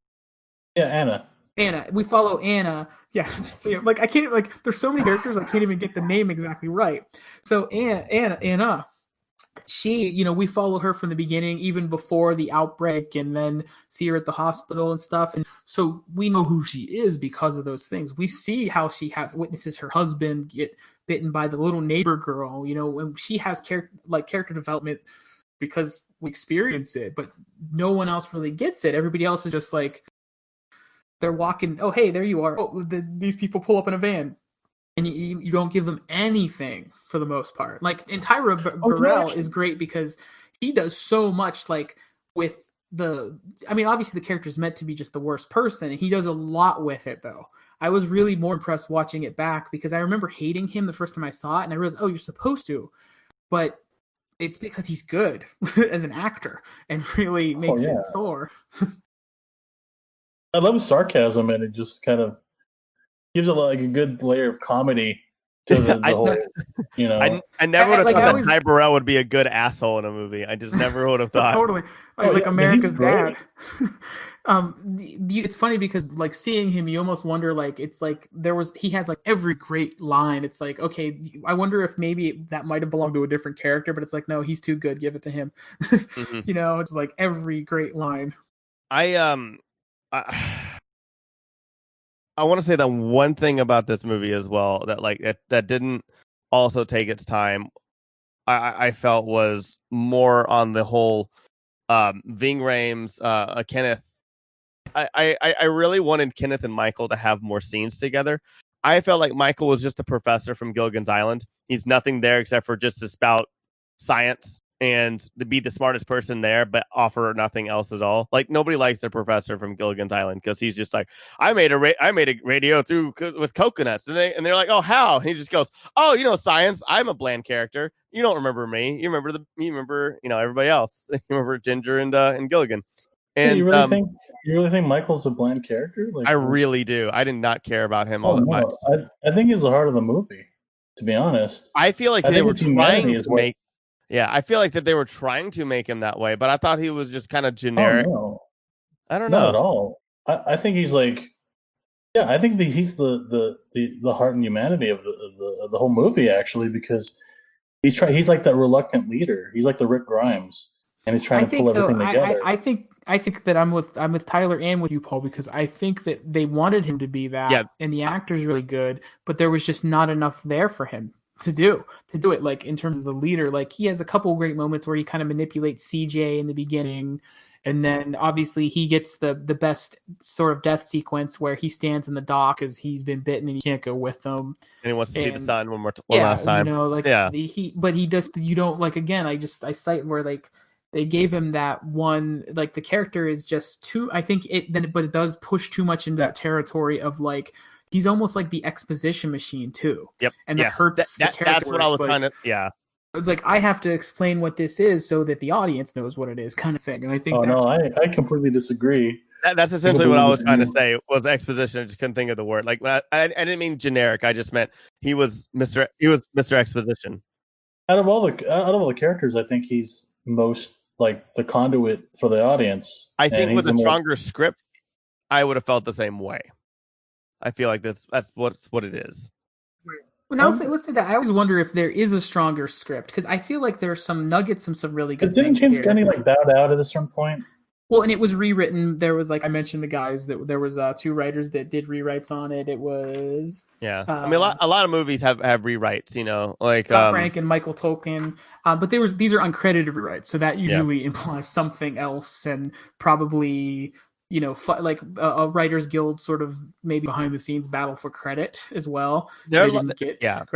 Yeah, Anna. Anna. We follow Anna. Yeah. So I can't, like, there's so many characters I can't even get the name exactly right. So Anna. She, we follow her from the beginning, even before the outbreak, and then see her at the hospital and stuff. And so we know who she is because of those things. We see how she witnesses her husband get bitten by the little neighbor girl, and she has character development because we experience it, but no one else really gets it. Everybody else is just like, they're walking. Oh, hey, there you are. Oh, these people pull up in a van. And you don't give them anything for the most part. Like, and Tyra Burrell is great because he does so much, like, with obviously the character is meant to be just the worst person, and he does a lot with it, though. I was really more impressed watching it back because I remember hating him the first time I saw it, and I realized, oh, you're supposed to, but it's because he's good as an actor and really makes it soar. I love his sarcasm, and it just kind of gives it like a good layer of comedy to the whole. You know, I never would have like, thought I that always- Ty Burrell would be a good asshole in a movie. I just never would have thought. Totally. Oh, Like yeah, America's he's great. dad. It's funny because like seeing him, you almost wonder like it's like he has like every great line. It's like, okay, I wonder if maybe that might have belonged to a different character, but it's like, no, he's too good. Give it to him. Mhm. You know, it's like every great line. I want to say that one thing about this movie as well that like that didn't also take its time. I felt was more on the whole Ving Rhames, Kenneth. I really wanted Kenneth and Michael to have more scenes together. I felt like Michael was just a professor from Gilligan's Island. He's nothing there except for just to spout science and to be the smartest person there, but offer nothing else at all. Like nobody likes their professor from Gilligan's Island because he's just like, I made a radio with coconuts, and they're like, oh, how? And he just goes, oh, science. I'm a bland character. You don't remember me. You remember everybody else. You remember Ginger and Gilligan. And you really think Michael's a bland character? Like, I really do. I did not care about him all oh that much. no, I think he's the heart of the movie. To be honest, I feel like they were trying to make. Yeah, I feel like that they were trying to make him that way, but I thought he was just kind of generic. Oh, no. I don't know. Not at all. I think he's like, yeah, I think that he's the heart and humanity of the whole movie actually, because he's like that reluctant leader. He's like the Rick Grimes, and he's trying to pull everything together. I think that I'm with Tyler and with you, Paul, because I think that they wanted him to be that, and the actor's really good, but there was just not enough there for him to do it. Like in terms of the leader, like he has a couple great moments where he kind of manipulates CJ in the beginning, and then obviously he gets the best sort of death sequence where he stands in the dock because he's been bitten and he can't go with them, and he wants to see the sun one last time. But he does. You don't like again. I cite where like. They gave him that one, like the character is just too, I think but it does push too much into that territory of like, he's almost like the exposition machine too. Yep. And that hurts the character. That's what I was like, kind of, It's like, I have to explain what this is so that the audience knows what it is kind of thing. And I think I completely disagree. That's essentially what I was trying to say was exposition. I just couldn't think of the word. Like I didn't mean generic. I just meant he was Mr. Exposition. Out of all the characters, I think he's most like the conduit for the audience. I think with a stronger script, I would have felt the same way. I feel like that's what it is. Well, now listen to that. I always wonder if there is a stronger script because I feel like there's some nuggets and some really good. Didn't James Gunn like bowed out at a certain point? Well, and it was rewritten. There was like I mentioned the guys that there was 2 writers that did rewrites on it. It was I mean a lot of movies have rewrites, like Frank and Michael Tolkien. But these are uncredited rewrites, so that usually implies something else and probably like a Writers Guild sort of maybe behind the scenes battle for credit as well. Credit.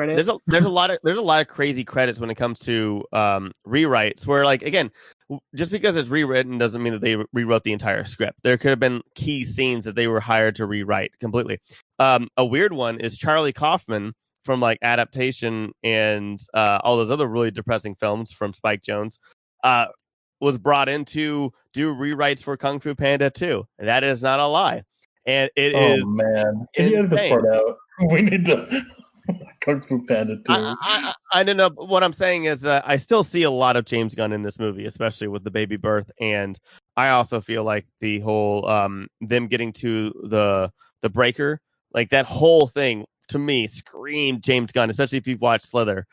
There's a lot of crazy credits when it comes to rewrites where like again. Just because it's rewritten doesn't mean that they rewrote the entire script. There could have been key scenes that they were hired to rewrite completely. A weird one is Charlie Kaufman from like Adaptation and all those other really depressing films from Spike Jonze was brought in to do rewrites for Kung Fu Panda 2. And that is not a lie. And it is. Oh, man. Can you edit this part out? We need to. Kung Fu Panda 2. I don't know. What I'm saying is that I still see a lot of James Gunn in this movie, especially with the baby birth. And I also feel like the whole them getting to the breaker, like that whole thing to me screamed James Gunn, especially if you've watched Slither.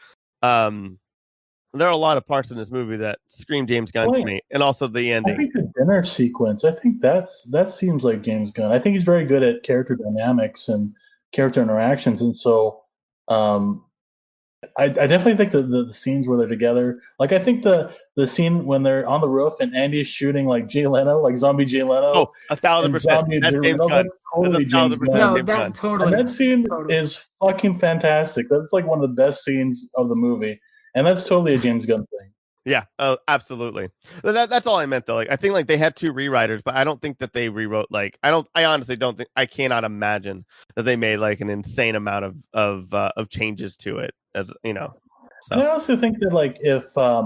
There are a lot of parts in this movie that scream James Gunn to me, and also the ending. I think the dinner sequence, I think that seems like James Gunn. I think he's very good at character dynamics and character interactions, and so I definitely think the scenes where they're together, like I think the scene when they're on the roof and Andy's shooting like Jay Leno, like zombie Jay Leno. Oh, 1,000%. That's James Gunn. Totally James Gunn. No, that totally. And that scene is fucking fantastic. That's like one of the best scenes of the movie, and that's totally a James Gunn thing. Yeah, absolutely. That's all I meant though. Like I think like they had two rewriters, but I don't think that they rewrote like I honestly don't think I cannot imagine that they made like an insane amount of changes to it as you know. And So I also think that like if I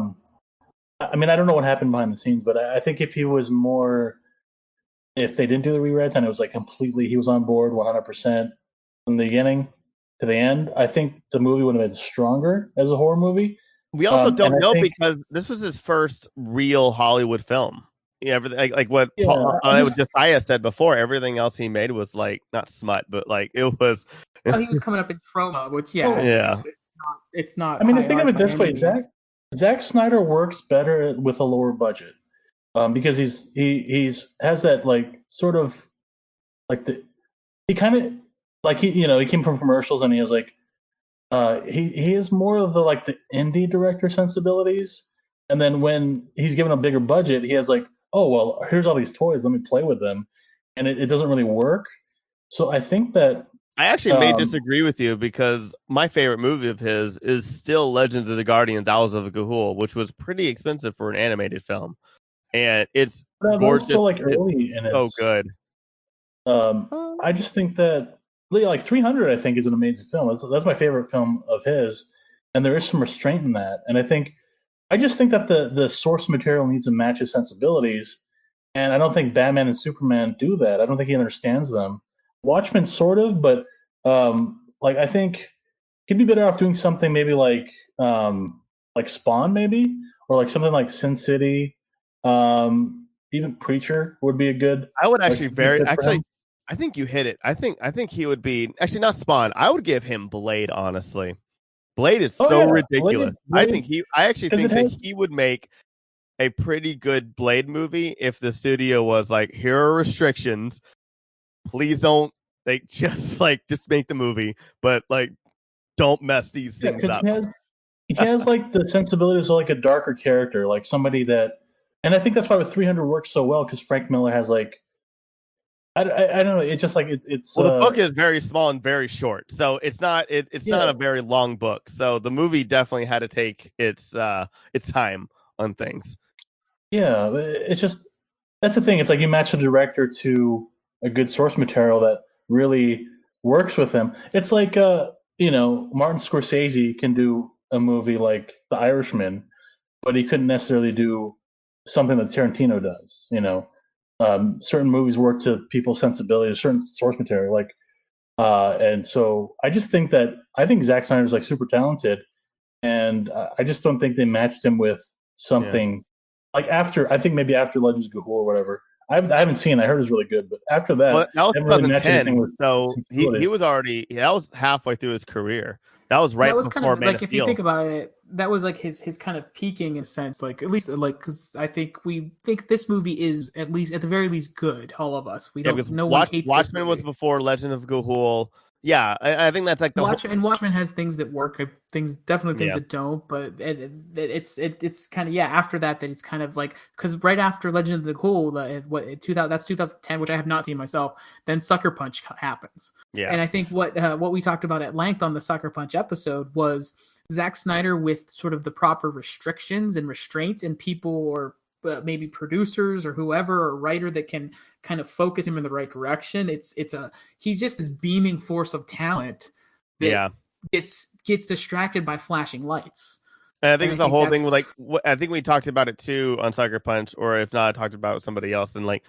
mean I don't know what happened behind the scenes, but I think if he was more if they didn't do the rewrites and it was like completely he was on board 100% from the beginning to the end, I think the movie would have been stronger as a horror movie. we also And don't I know think, because this was his first real Hollywood film. Yeah, everything like what yeah, what Josiah said before. Everything else he made was like not smut, but like it was. Well, he was coming up in Trauma, which yeah, Oh, yeah. it's not. I mean, high think of art it by this any way: means. Zack Snyder works better with a lower budget, because he's has that like sort of like he kind of like he came from commercials and he has like he is more of the like the indie director sensibilities, and then when he's given a bigger budget, he has like, oh well, here's all these toys, let me play with them, and it doesn't really work. So I think that I actually may disagree with you because my favorite movie of his is still Legends of the Guardians: Owls of Ga'Hoole, which was pretty expensive for an animated film, and it's that was gorgeous. still like It's early in so its. good. I just think that like 300, I think, is an amazing film. That's my favorite film of his, and there is some restraint in that. And I just think that the source material needs to match his sensibilities, and I don't think Batman and Superman do that. I don't think he understands them. Watchmen sort of, but like I think he'd be better off doing something maybe like Spawn, maybe, or like something like Sin City. Even Preacher would be a good. I would actually him. I think you hit it. I think he would be actually not Spawn. I would give him Blade, honestly. Blade is ridiculous. Blade, I actually think that has, he would make a pretty good Blade movie if the studio was like, here are restrictions. Please don't just make the movie, but like don't mess these things up. He has like the sensibilities of like a darker character, like somebody that, and I think that's why with 300 works so well because Frank Miller has like. I don't know. It's just like it's. Well, the book is very small and very short, so it's not not a very long book. So the movie definitely had to take its time on things. Yeah, it's just that's the thing. It's like you match a director to a good source material that really works with him. It's like Martin Scorsese can do a movie like The Irishman, but he couldn't necessarily do something that Tarantino does. Certain movies work to people's sensibilities, certain source material, and so I just think I think Zack Snyder's like super talented, and I just don't think they matched him with something like I think maybe after Legends of Ga'Hoole or whatever. I haven't seen it. I heard it was really good, but after that, that was 2010. So he was that was halfway through his career. That was right before kind of Man like of if Steel. you think about it, that was like his kind of peaking in a sense, like at least like because I think we think this movie is at the very least good. All of us, we don't. No one hates Watchmen was before Legend of Ga'Hoole. Yeah, I think that's like Watchmen has things that work, things that don't, but it's kind of after that it's kind of like because right after Legend of the Ghoul, that's 2010, which I have not seen myself. Then Sucker Punch happens, and I think what we talked about at length on the Sucker Punch episode was Zack Snyder with sort of the proper restrictions and restraints and people or maybe producers or whoever or writer that can kind of focus him in the right direction. He's just this beaming force of talent that gets distracted by flashing lights. And I think it's the whole thing with like I think we talked about it too on Sucker Punch, or if not, I talked about it with somebody else. And like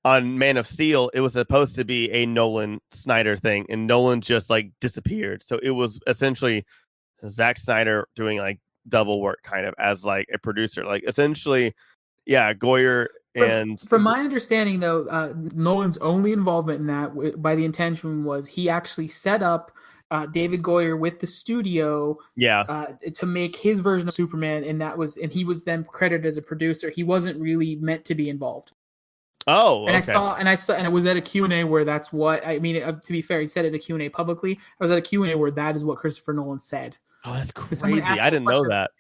on Man of Steel, it was supposed to be a Nolan Snyder thing, and Nolan just like disappeared. So it was essentially Zack Snyder doing like double work kind of as like a producer, like essentially. Yeah, Goyer and from my understanding, though, Nolan's only involvement in that by the intention was he actually set up David Goyer with the studio, to make his version of Superman, and he was then credited as a producer. He wasn't really meant to be involved. Oh, and okay. I was at a Q&A where that's what I mean. To be fair, he said it at a Q&A publicly. I was at a Q&A where that is what Christopher Nolan said. Oh, that's crazy! I didn't know that.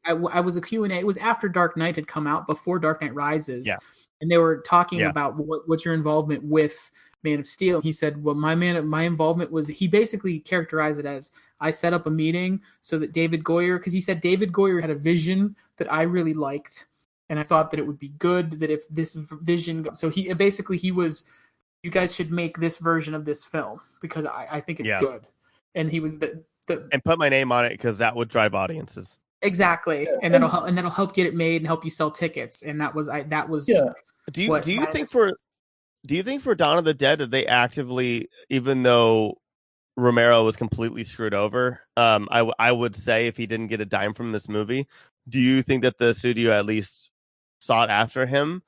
I was a Q&A. It was after Dark Knight had come out, before Dark Knight Rises. Yeah. And they were talking about what's your involvement with Man of Steel. He said, well, my involvement was, he basically characterized it as, I set up a meeting so that David Goyer, because he said David Goyer had a vision that I really liked, and I thought that it would be good that if this vision, so he was, you guys should make this version of this film because I think it's good. And he was and put my name on it because that would drive audiences. Exactly, and that'll help get it made and help you sell tickets. And that was. Do you think for Dawn of the Dead that they actively, even though Romero was completely screwed over, I would say if he didn't get a dime from this movie, do you think that the studio at least sought after him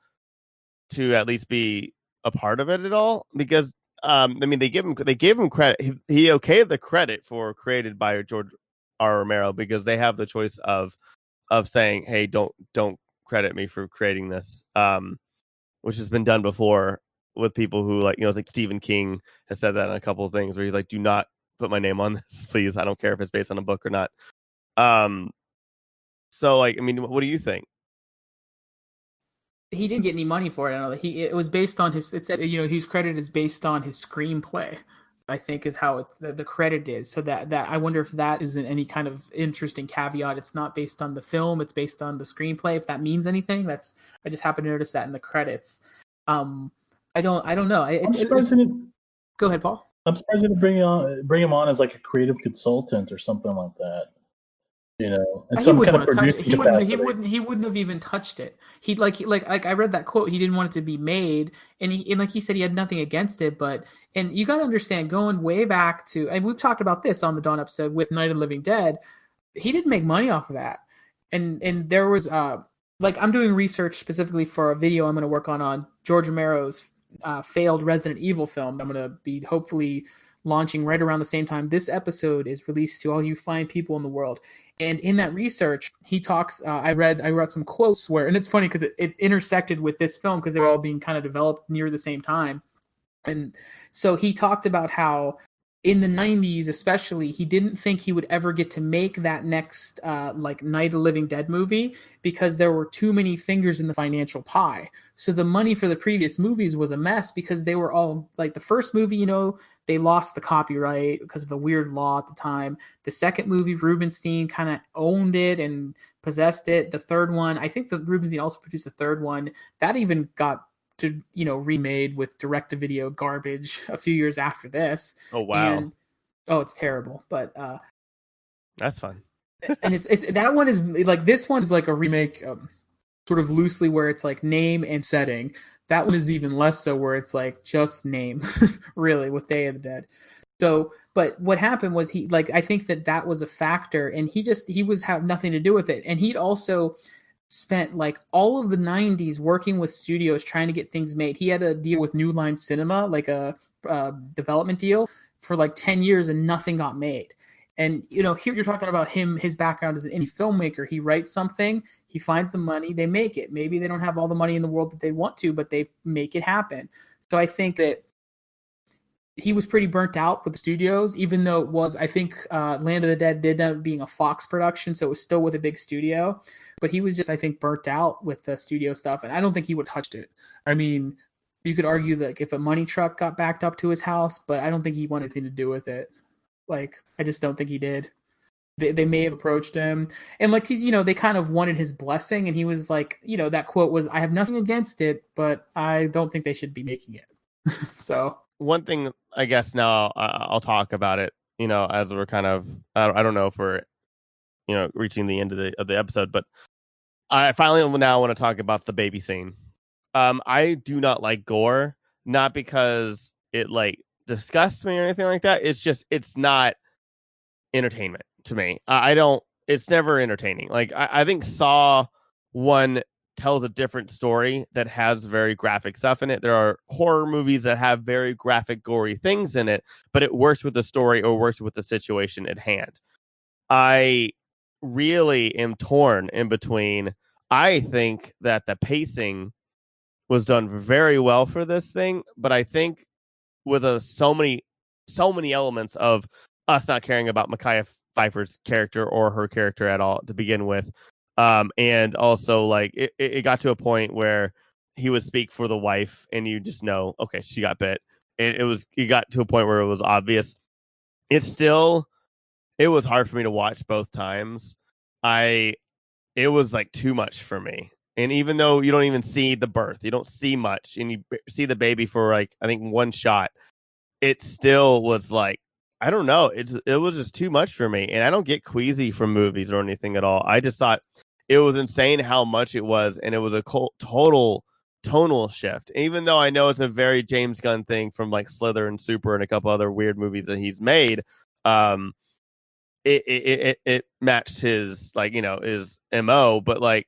to at least be a part of it at all? Because I mean, they gave him credit. He okayed the credit for created by George R. Romero because they have the choice of saying, hey, don't credit me for creating this, which has been done before with people who like Stephen King has said that in a couple of things where he's like, do not put my name on this, please. I don't care if it's based on a book or not. So like, I mean, what do you think? He didn't get any money for it. It was based on his. It said his credit is based on his screenplay. I think is how the credit is. So that I wonder if that isn't any kind of interesting caveat. It's not based on the film. It's based on the screenplay. If that means anything, I just happened to notice that in the credits. I don't know. I'm surprised they didn't. Go ahead, Paul. I'm surprised they didn't bring him on as like a creative consultant or something like that. And some kind of producer. He wouldn't have even touched it. He'd like I read that quote. He didn't want it to be made, and like he said, he had nothing against it. And you got to understand, going way back to, and we've talked about this on the Dawn episode with Night of the Living Dead, he didn't make money off of that. And there was I'm doing research specifically for a video I'm going to work on George Romero's failed Resident Evil film. I'm going to be hopefully launching right around the same time this episode is released to all you fine people in the world. And in that research, he talks. I wrote some quotes where, and it's funny because it intersected with this film because they were all being kind of developed near the same time. And so he talked about how in the 90s, especially, he didn't think he would ever get to make that next Night of the Living Dead movie because there were too many fingers in the financial pie. So the money for the previous movies was a mess because they were all like the first movie, they lost the copyright because of the weird law at the time. The second movie, Rubenstein kind of owned it and possessed it. The third one, I think that Rubenstein also produced a third one that even got to remade with direct-to-video garbage a few years after this. Oh wow! It's terrible, but that's fun. And it's that one is like, this one is like a remake, sort of loosely, where it's like name and setting. That one is even less so, where it's like just name, really, with Day of the Dead. So, but what happened was I think that was a factor, and he was have nothing to do with it, and he'd also spent like all of the 90s working with studios trying to get things made. He had a deal with New Line Cinema, like a development deal for like 10 years, and nothing got made. And here you're talking about his background as an indie filmmaker. He writes something, he finds the money, they make it. Maybe they don't have all the money in the world that they want to, but they make it happen. So I think that he was pretty burnt out with the studios, even though it was, I think, Land of the Dead did end up being a Fox production, so it was still with a big studio. But he was just, I think, burnt out with the studio stuff, and I don't think he would have touched it. I mean, you could argue that if a money truck got backed up to his house, but I don't think he wanted anything to do with it. I just don't think he did. They may have approached him, and he's, they kind of wanted his blessing, and he was like, that quote was, "I have nothing against it, but I don't think they should be making it." So one thing, I guess now I'll talk about it, as we're kind of, I don't know if we're, reaching the end of the episode, but I finally now want to talk about the baby scene. I do not like gore, not because it disgusts me or anything like that. It's just, it's not entertainment to me. It's never entertaining. I think Saw 1 tells a different story that has very graphic stuff in it. There are horror movies that have very graphic, gory things in it, but it works with the story or works with the situation at hand. I really am torn in between. I think that the pacing was done very well for this thing, but I think with so many elements of us not caring about Micaiah Pfeiffer's character or her character at all to begin with, and also it got to a point where he would speak for the wife, and you just know, okay, she got bit. It got to a point where it was obvious. It still it was hard for me to watch both times. It was like too much for me. And even though you don't even see the birth, you don't see much, and you see the baby for like I think one shot, it still was like I don't know. It was just too much for me, and I don't get queasy from movies or anything at all. I just thought it was insane how much it was, and it was a total tonal shift. Even though I know it's a very James Gunn thing from like Slither and Super and a couple other weird movies that he's made. It matched his like his MO, but like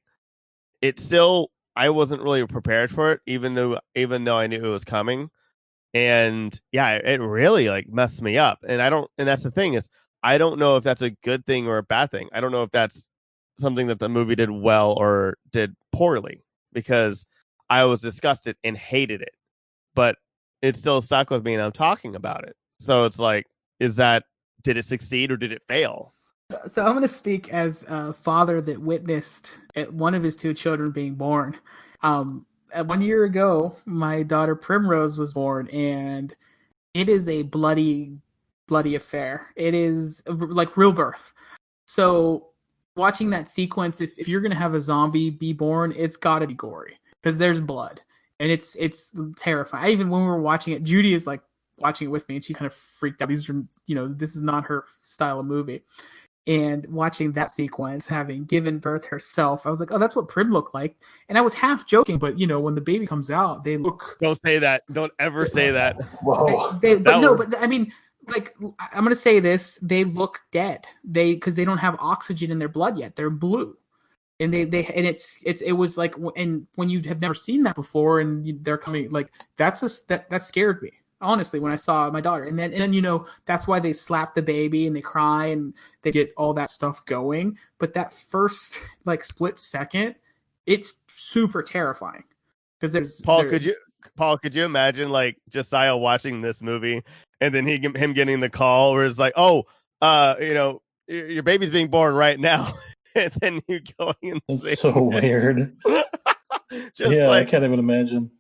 it still I wasn't really prepared for it, even though I knew it was coming. And yeah, it really like messed me up. And that's the thing is I don't know if that's a good thing or a bad thing. I don't know if that's something that the movie did well or did poorly, because I was disgusted and hated it, but it still stuck with me and I'm talking about it. So it's like, did it succeed or did it fail? So I'm going to speak as a father that witnessed one of his two children being born. 1 year ago, my daughter Primrose was born, and it is a bloody, bloody affair. It is like real birth. So watching that sequence, if you're going to have a zombie be born, it's got to be gory because there's blood, and it's terrifying. Even when we were watching it, Judy is like watching it with me, and she's kind of freaked out. These are, this is not her style of movie. And watching that sequence, having given birth herself, I was like, oh, that's what Prim looked like. And I was half joking, but when the baby comes out, they look. Don't say that. Don't ever say that. Whoa. But I mean, like, I'm gonna say this: they look dead. Because they don't have oxygen in their blood yet. They're blue, and it was like, and when you have never seen that before, and they're coming, like that scared me. Honestly, when I saw my daughter, and then that's why they slap the baby and they cry and they get all that stuff going. But that first like split second, it's super terrifying because there's Paul, could you imagine like Josiah watching this movie and then him getting the call where it's like, oh, your baby's being born right now, and then you going and that's so weird. I can't even imagine.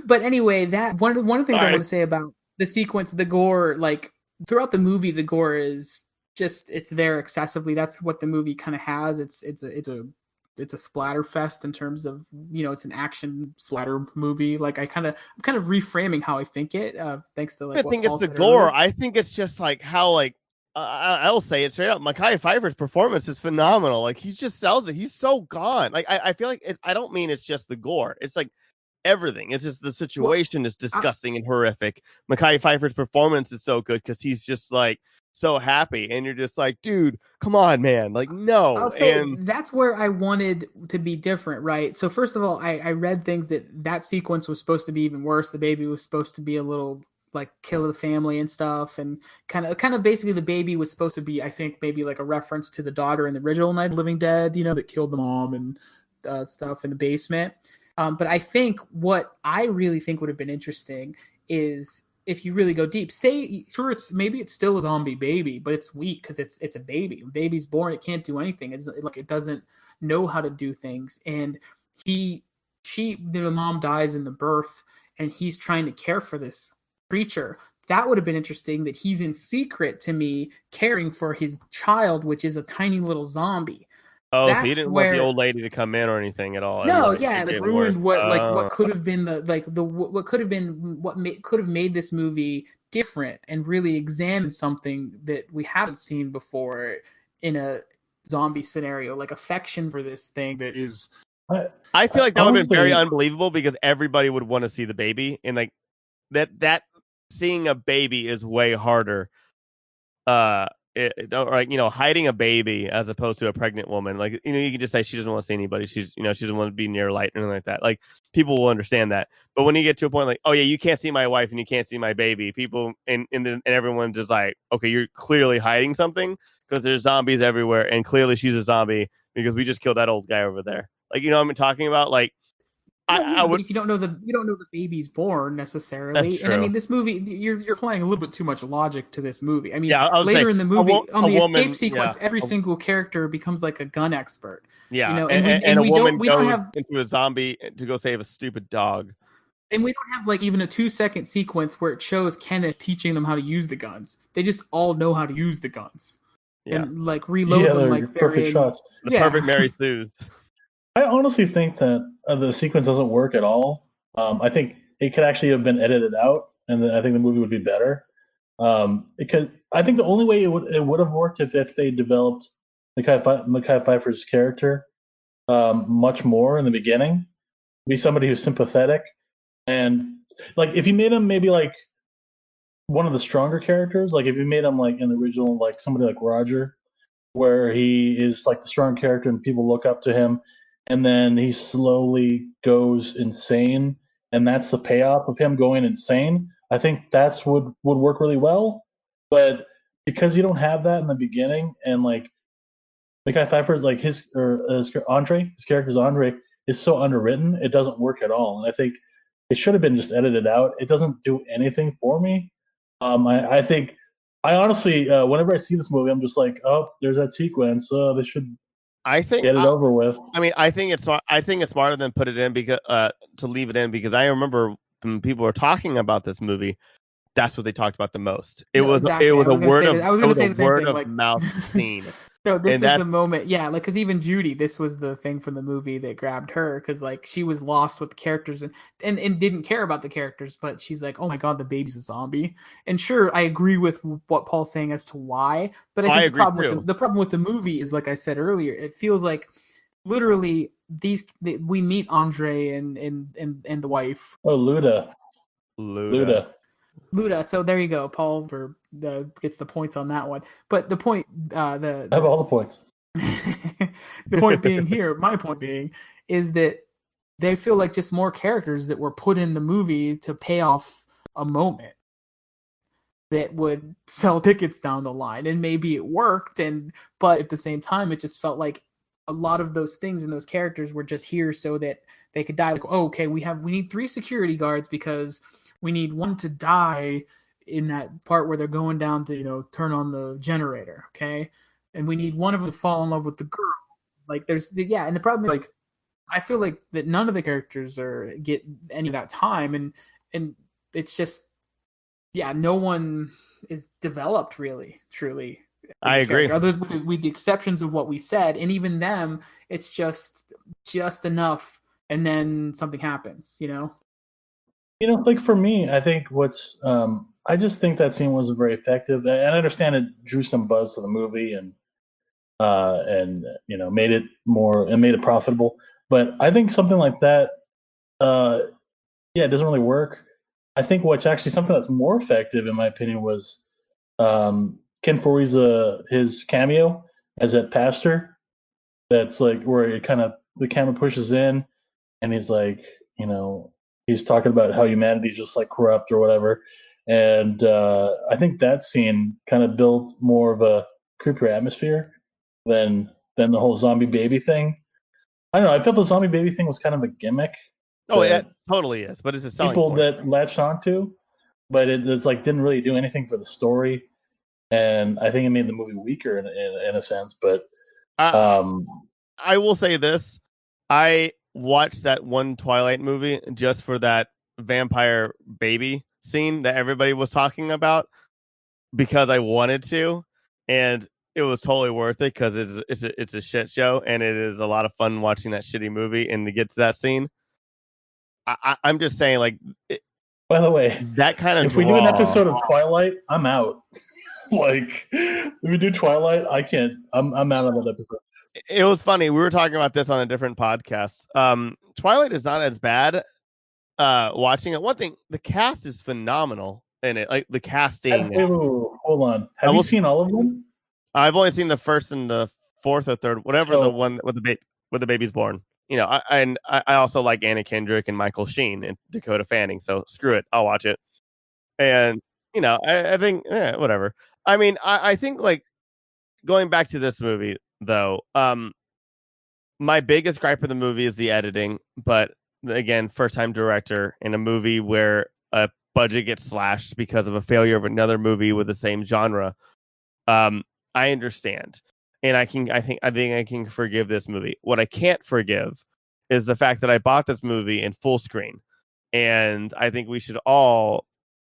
But anyway, that one of the things I want to say about the sequence, the gore, like throughout the movie, the gore is just, it's there excessively. That's what the movie kind of has. It's a splatter fest in terms of, it's an action splatter movie. Like I'm kind of reframing how I think it, thanks to like, I think it's the gore. Earlier. I think it's just like how like, I'll say it straight up. Mekhi Phifer's performance is phenomenal. Like he just sells it. He's so gone. Like I feel like I don't mean it's just the gore. It's like everything. It's just the situation is disgusting and horrific. Mekhi Phifer's performance is so good because he's just like so happy, and you're just like, dude, come on, man. Like, no. I'll say that's where I wanted to be different, right? So first of all, I read things that sequence was supposed to be even worse. The baby was supposed to be a little like kill the family and stuff, and kind of basically the baby was supposed to be, I think, maybe like a reference to the daughter in the original Night of the Living Dead, that killed the mom and stuff in the basement. But I think what I really think would have been interesting is if you really go deep, maybe it's still a zombie baby, but it's weak because it's a baby. When baby's born, it can't do anything. It's like it doesn't know how to do things. And the mom dies in the birth, and he's trying to care for this creature. That would have been interesting, that he's in secret to me caring for his child, which is a tiny little zombie. Oh, so he didn't want the old lady to come in or anything at all. No, ruined what could have been what could have made this movie different and really examine something that we haven't seen before in a zombie scenario, like affection for this thing that is. I feel like that would have been very unbelievable because everybody would want to see the baby, and like that seeing a baby is way harder. Hiding a baby as opposed to a pregnant woman, like you can just say she doesn't want to see anybody, she doesn't want to be near light or anything like that. Like people will understand that, but when you get to a point like, oh yeah, you can't see my wife and you can't see my baby, people and everyone's just like, okay, you're clearly hiding something because there's zombies everywhere, and clearly she's a zombie because we just killed that old guy over there. Like what I'm talking about, like. I would. If you don't know the baby's born necessarily, That's true. And I mean this movie, you're applying a little bit too much logic to this movie. I mean, later in the movie, on the escape sequence, every single character becomes like a gun expert. Yeah, and a woman goes into a zombie to go save a stupid dog. And we don't have like even a 2-second sequence where it shows Kenneth teaching them how to use the guns. They just all know how to use the guns. Yeah. And like reload them they're like they're perfect in shots. The Yeah. perfect Mary Sue's. I honestly think that the sequence doesn't work at all. I think it could actually have been edited out, and I think the movie would be better. Because I think the only way it would have worked if they developed Mekhi Phifer's character much more in the beginning, be somebody who's sympathetic, and like if you made him maybe like one of the stronger characters, like if you made him like in the original, like somebody like Roger, where he is like the strong character and people look up to him, and then he slowly goes insane, and that's the payoff of him going insane. I think that's would work really well, but because you don't have that in the beginning, and like the guy Pfeiffer's like his character's Andre is so underwritten, it doesn't work at all, and I think it should have been just edited out. It doesn't do anything for me. I think I honestly, whenever I see this movie, I'm just like, oh, there's that sequence. They should I think get it over with. I mean, I think it's smarter than put it in because to leave it in, because I remember when people were talking about this movie, that's what they talked about the most. It was exactly. a word thing, of like... mouth scene. No, this is the moment. Yeah, like because even Judy, this was the thing from the movie that grabbed her because like she was lost with the characters and didn't care about the characters, but she's like, oh my god, the baby's a zombie. And sure, I agree with what Paul's saying as to why, but I think the problem with the movie is, like I said earlier, it feels like literally we meet Andre and the wife. Oh, Luda. So there you go. Paul gets the points on that one. But the point, I have all the points. The point being here, my point being, is that they feel like just more characters that were put in the movie to pay off a moment that would sell tickets down the line. And maybe it worked, but at the same time, it just felt like a lot of those things and those characters were just here so that they could die. Like, oh, okay, we need 3 security guards because we need one to die in that part where they're going down to, turn on the generator, okay? And we need one of them to fall in love with the girl. Like, and the problem is, like, I feel like that none of the characters get any of that time, and it's just, no one is developed really, truly. I agree. Other with the exceptions of what we said, and even them, it's just enough, and then something happens, Like for me, I think I just think that scene wasn't very effective. And I understand it drew some buzz to the movie and made it made it profitable. But I think something like that, it doesn't really work. I think what's actually something that's more effective, in my opinion, was Ken Foree's his cameo as that pastor. That's like where it kind of the camera pushes in, and he's like, he's talking about how humanity's just like corrupt or whatever. And I think that scene kind of built more of a creepier atmosphere than the whole zombie baby thing. I don't know. I felt the zombie baby thing was kind of a gimmick. Oh, yeah, it totally is. But it's a selling people point that latched onto, but it's like didn't really do anything for the story. And I think it made the movie weaker in a sense. But I will say this: I watched that one Twilight movie just for that vampire baby scene that everybody was talking about because I wanted to, and it was totally worth it because it's a shit show and it is a lot of fun watching that shitty movie and to get to that scene. I'm just saying, like, by the way, that kind of if we do an episode of Twilight, I'm out. Like, if we do Twilight, I can't. I'm out of that episode. It was funny. We were talking about this on a different podcast. Twilight is not as bad. Watching it, one thing, the cast is phenomenal in it. Like the casting. Hold on. Have you seen all of them? I've only seen the first and the fourth or third, whatever the one with the baby's born. I also like Anna Kendrick and Michael Sheen and Dakota Fanning. So screw it, I'll watch it. And I think whatever. I mean, I think like going back to this movie though. My biggest gripe of the movie is the editing, but again, first-time director in a movie where a budget gets slashed because of a failure of another movie with the same genre. I understand, and I think I can forgive this movie. What I can't forgive is the fact that I bought this movie in full screen, And I think we should all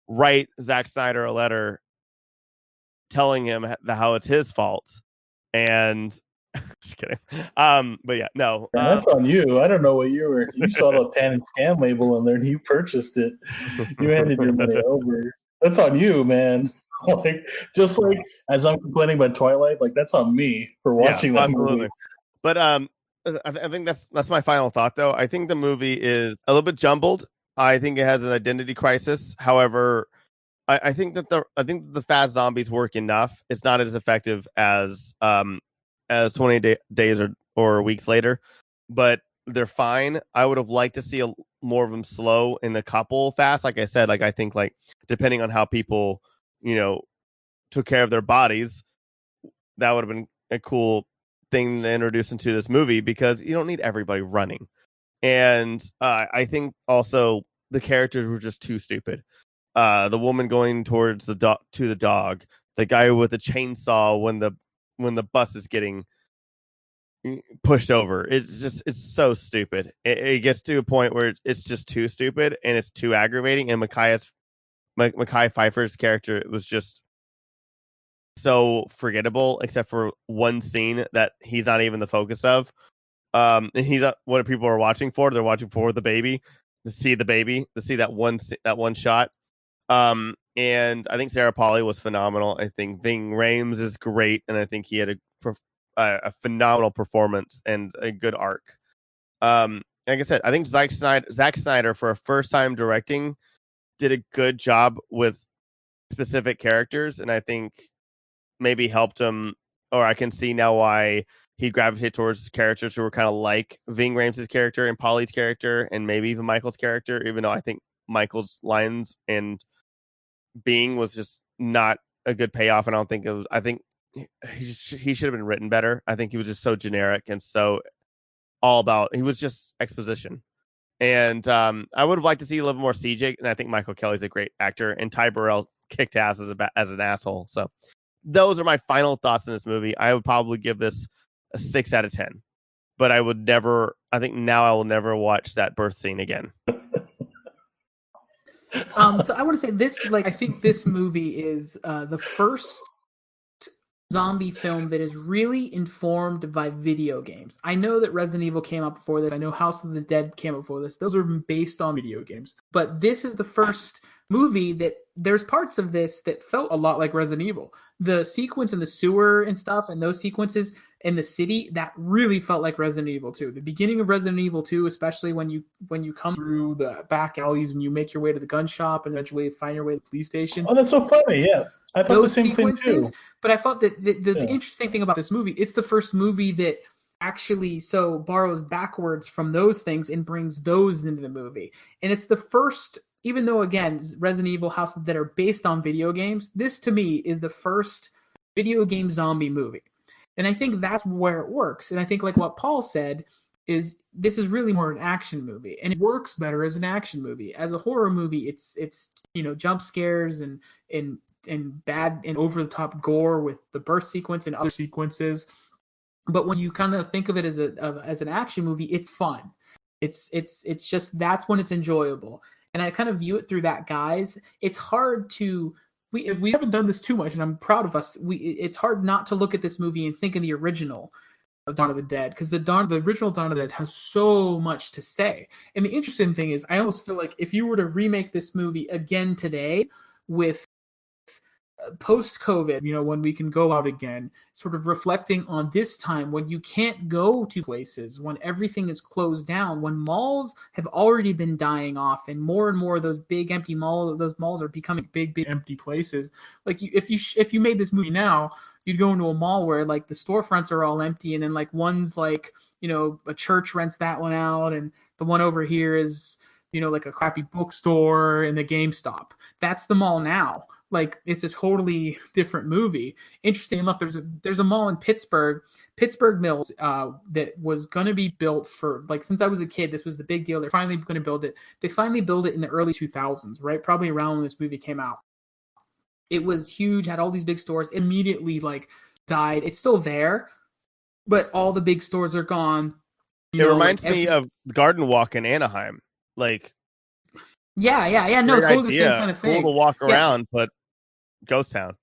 write Zack Snyder a letter telling him how it's his fault. And just kidding. But yeah, no. And that's on you. I don't know what you were. You saw the pan and scan label in there, and you purchased it. You handed your money over. That's on you, man. Like, just like as I'm complaining about Twilight, like that's on me for watching that movie. But I think that's my final thought, though. I think the movie is a little bit jumbled. I think it has an identity crisis. However, I think that the fast zombies work enough. It's not as effective as 20 days or weeks later, but they're fine. I would have liked to see more of them slow and a couple fast. Like I said, like I think like depending on how people took care of their bodies, that would have been a cool thing to introduce into this movie, because you don't need everybody running. And I think also the characters were just too stupid. The woman going towards the dog, the guy with the chainsaw when the bus is getting pushed over. It's so stupid. It gets to a point where it's just too stupid and it's too aggravating. And Mekhi Phifer's character was just so forgettable, except for one scene that he's not even the focus of. And he's what people are watching for. They're watching for the baby, to see that one shot. And I think Sarah Polley was phenomenal. I think Ving Rhames is great, and I think he had a phenomenal performance and a good arc. Like I said, I think Zack Snyder, for a first time directing, did a good job with specific characters, and I think maybe helped him, or I can see now why he gravitated towards characters who were kind of like Ving Rhames' character and Polly's character, and maybe even Michael's character, even though I think Michael's lines and being was just not a good payoff, and I think he should have been written better. I think he was just so generic and so he was just exposition. And I would have liked to see a little more CJ, and I think Michael Kelly's a great actor, and Ty Burrell kicked ass as an asshole. So those are my final thoughts in this movie. I would probably give this a 6 out of 10, but I will never watch that birth scene again. So I want to say this, like, I think this movie is the first zombie film that is really informed by video games. I know that Resident Evil came out before this. I know House of the Dead came out before this. Those are based on video games. But this is the first movie that there's parts of this that felt a lot like Resident Evil. The sequence in the sewer and stuff, and those sequences in the city, that really felt like Resident Evil 2. The beginning of Resident Evil 2, especially when you come through the back alleys and you make your way to the gun shop and eventually find your way to the police station. Oh, that's so funny. Yeah. I thought those the same sequences, thing too. But I thought that the interesting thing about this movie, it's the first movie that actually borrows backwards from those things and brings those into the movie. And it's the first, even though, again, Resident Evil, House that are based on video games, this to me is the first video game zombie movie. And I think that's where it works. And I think, like what Paul said, is this is really more an action movie, and it works better as an action movie. As a horror movie, it's jump scares and bad and over the top gore with the birth sequence and other sequences. But when you kind of think of it as an action movie, it's fun. It's just, that's when it's enjoyable. And I kind of view it through that, guys. It's hard to, we haven't done this too much, and I'm proud of us. It's hard not to look at this movie and think of the original Dawn of the Dead, because the original Dawn of the Dead has so much to say. And the interesting thing is, I almost feel like if you were to remake this movie again today with post-COVID, when we can go out again, sort of reflecting on this time when you can't go to places, when everything is closed down, when malls have already been dying off, and more of those big empty malls, those malls are becoming big empty places. Like, if you made this movie now, you'd go into a mall where, like, the storefronts are all empty, and then, like, one's like, a church rents that one out, and the one over here is, like a crappy bookstore and the GameStop. That's the mall now. Like, it's a totally different movie. Interesting enough, there's a mall in Pittsburgh Mills, that was going to be built for, like, since I was a kid, this was the big deal. They're finally going to build it. They finally built it in the early 2000s, right? Probably around when this movie came out. It was huge, had all these big stores, immediately, like, died. It's still there, but all the big stores are gone. It reminds me of Garden Walk in Anaheim. Like, Yeah. No, Great totally the same idea. kind of Cool thing. to walk Yeah. around, but ghost town.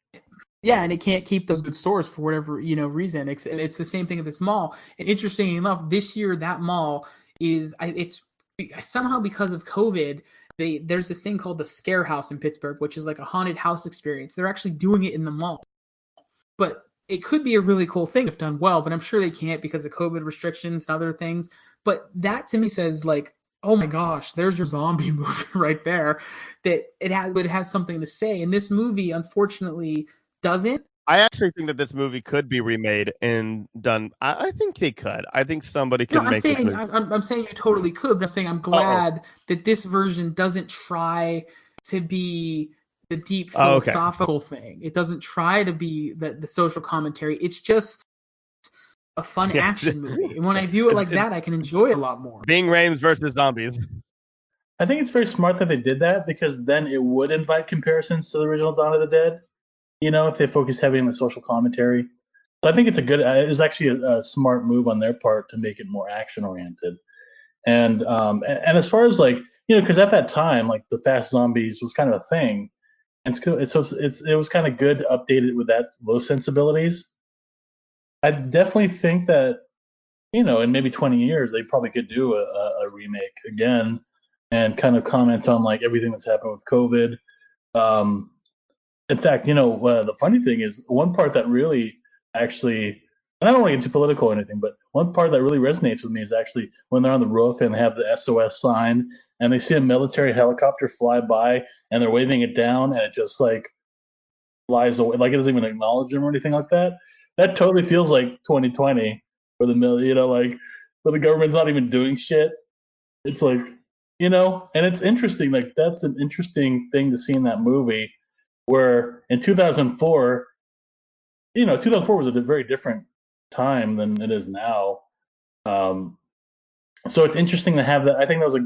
Yeah, and it can't keep those good stores for whatever reason. And it's the same thing at this mall. And interestingly enough, this year that mall it's somehow because of COVID. There's this thing called the Scare House in Pittsburgh, which is like a haunted house experience. They're actually doing it in the mall, but it could be a really cool thing if done well. But I'm sure they can't because of COVID restrictions and other things. But that to me says like, oh my gosh, there's your zombie movie right there. That it has something to say. And this movie, unfortunately, doesn't. I actually think that this movie could be remade and done. I think they could. I think somebody could No, make this movie. I'm saying you totally could, but I'm saying I'm glad that this version doesn't try to be the deep philosophical thing. It doesn't try to be the social commentary. It's just a fun action movie. And when I view it like that, I can enjoy it a lot more. Bing Rames versus zombies. I think it's very smart that they did that because then it would invite comparisons to the original Dawn of the Dead. If they focus heavily on the social commentary. So I think it's it was actually a smart move on their part to make it more action oriented. And as far as like, because at that time, like the fast zombies was kind of a thing. And it was kind of good to update it with those sensibilities. I definitely think that, in maybe 20 years, they probably could do a remake again and kind of comment on like everything that's happened with COVID. In fact, the funny thing is one part that really actually, and I don't want to get too political or anything, but one part that really resonates with me is actually when they're on the roof and they have the SOS sign and they see a military helicopter fly by and they're waving it down and it just like flies away, like it doesn't even acknowledge them or anything like that. That totally feels like 2020 for the like where the government's not even doing shit. It's like, and it's interesting. Like that's an interesting thing to see in that movie. Where in 2004, 2004 was a very different time than it is now. So it's interesting to have that. I think that was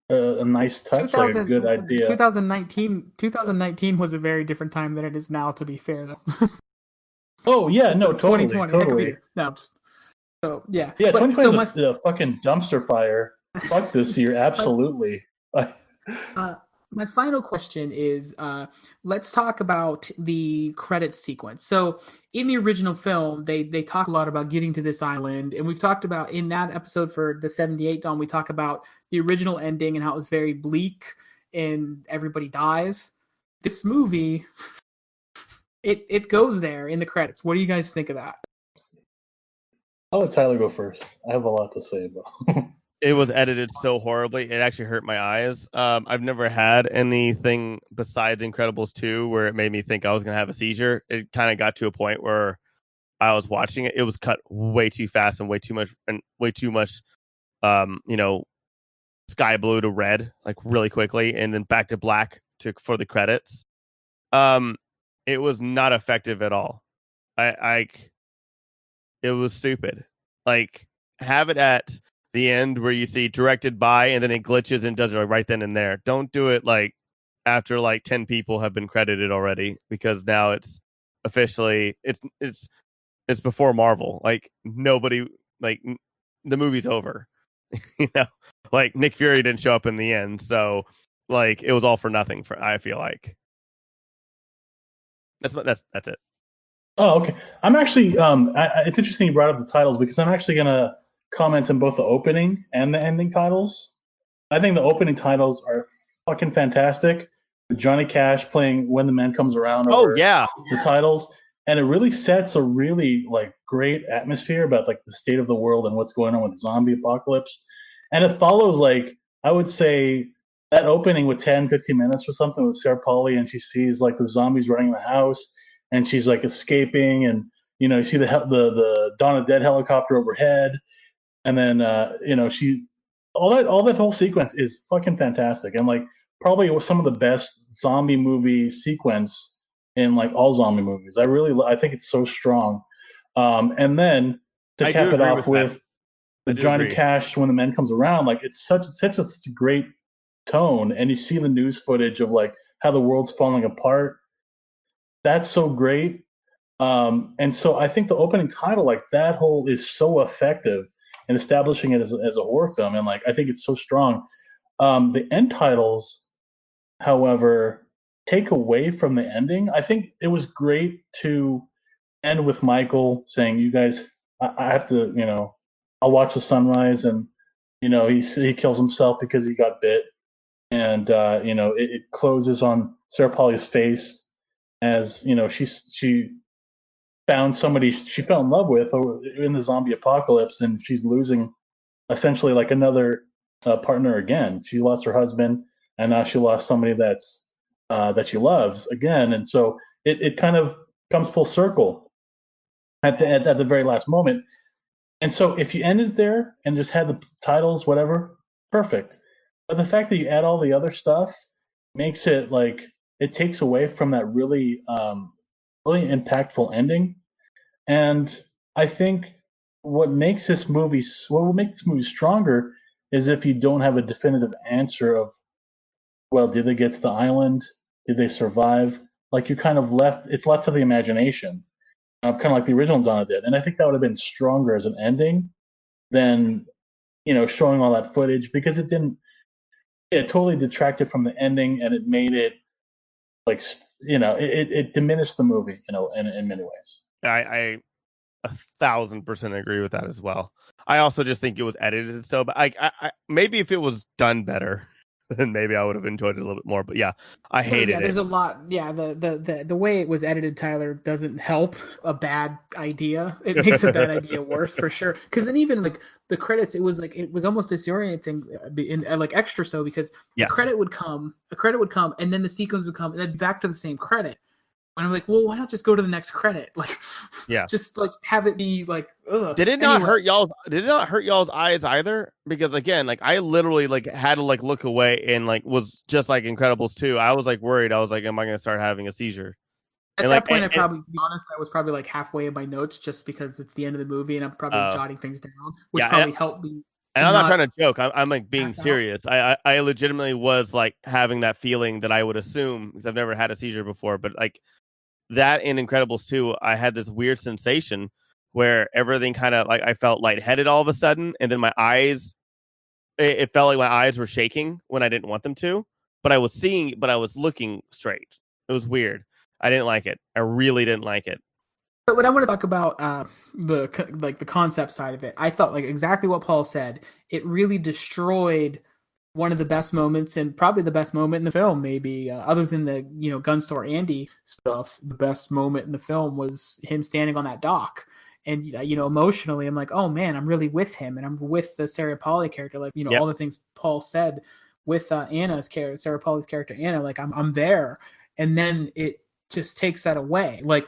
a nice touch, like a good idea. 2019 was a very different time than it is now, to be fair, though. Oh, yeah, no, totally. No, so, yeah. Yeah, 2020 is a fucking dumpster fire. Fuck this year, absolutely. My final question is, let's talk about the credits sequence. So in the original film, they talk a lot about getting to this island. And we've talked about in that episode for the 78 Dawn, we talk about the original ending and how it was very bleak and everybody dies. This movie, it goes there in the credits. What do you guys think of that? I'll let Tyler go first. I have a lot to say about It was edited so horribly, it actually hurt my eyes. I've never had anything besides Incredibles 2 where it made me think I was going to have a seizure. It kind of got to a point where I was watching it. It was cut way too fast and way too much, sky blue to red, like really quickly, and then back to black for the credits. It was not effective at all. It was stupid. Like, have it at the end where you see directed by and then it glitches and does it right then and there. Don't do it like after like 10 people have been credited already, because now it's officially it's before Marvel. Like nobody, like the movie's over. Like Nick Fury didn't show up in the end, so like it was all for nothing. I feel like that's it. Oh, okay. I'm actually it's interesting you brought up the titles because I'm actually gonna comment on both the opening and the ending titles. I think the opening titles are fucking fantastic. With Johnny Cash playing "When the Man Comes Around." Oh yeah, the titles, and it really sets a really like great atmosphere about like the state of the world and what's going on with the zombie apocalypse. And it follows like I would say that opening with 10, 15 minutes or something with Sarah Polley, and she sees like the zombies running the house, and she's like escaping, and you see the Dawn of the Dead helicopter overhead. And then she all that whole sequence is fucking fantastic, and like probably some of the best zombie movie sequence in like all zombie movies. I think it's so strong. And then to cap it off with the Johnny Cash "When the Man Comes Around," like it's such a great tone, and you see the news footage of like how the world's falling apart. That's so great. And so I think the opening title, like that whole, is so effective and establishing it as a horror film, and like I think it's so strong. The end titles, however, take away from the ending. I think it was great to end with Michael saying, "You guys, I have to, I'll watch the sunrise," and he kills himself because he got bit, and it closes on Sarah Polly's face as she found somebody she fell in love with in the zombie apocalypse, and she's losing essentially like another partner again. She lost her husband, and now she lost somebody that she loves again, and so it kind of comes full circle at the very last moment. And so if you ended there and just had the titles, whatever, perfect. But the fact that you add all the other stuff makes it like it takes away from that really impactful ending. And I think what will make this movie stronger is if you don't have a definitive answer of, well, did they get to the island? Did they survive? Like you kind of it's left to the imagination, kind of like the original Donna did. And I think that would have been stronger as an ending than showing all that footage, because it totally detracted from the ending, and it made it like it diminished the movie in many ways. I 1,000% agree with that as well. I also just think it was edited so, but I maybe if it was done better, then maybe I would have enjoyed it a little bit more. But yeah, I hated it. There's a lot. Yeah, the way it was edited, Tyler, doesn't help a bad idea. It makes a bad idea worse for sure. Because then even like the credits, it was almost disorienting, like extra so, because yes. a credit would come, and then the sequence would come, and then back to the same credit. And I'm like, well, why not just go to the next credit? Like, yeah, just like have it be like, ugh. Did it not hurt y'all? Did it not hurt y'all's eyes either? Because again, like I literally like had to like look away, and like was just like Incredibles 2. I was like worried. I was like, am I going to start having a seizure? At that point, to be honest, I was probably like halfway in my notes just because it's the end of the movie and I'm probably jotting things down, which probably helped me. And I'm not trying to joke. I'm like being serious. I legitimately was like having that feeling that I would assume, because I've never had a seizure before, but like that in Incredibles 2, I had this weird sensation where everything kind of like I felt lightheaded all of a sudden, and then my eyes, it felt like my eyes were shaking when I didn't want them to, but I was looking straight. It was weird. I didn't like it. I really didn't like it. But when I want to talk about the concept side of it, I felt like exactly what Paul said. It really destroyed one of the best moments, and probably the best moment in the film, maybe other than the gun store Andy stuff. The best moment in the film was him standing on that dock, and emotionally, I'm like, oh man, I'm really with him, and I'm with the Sarah Polley character, like Yep. all the things Paul said with Anna's character, Sarah Polley's character Anna, like I'm there, and then it just takes that away, like.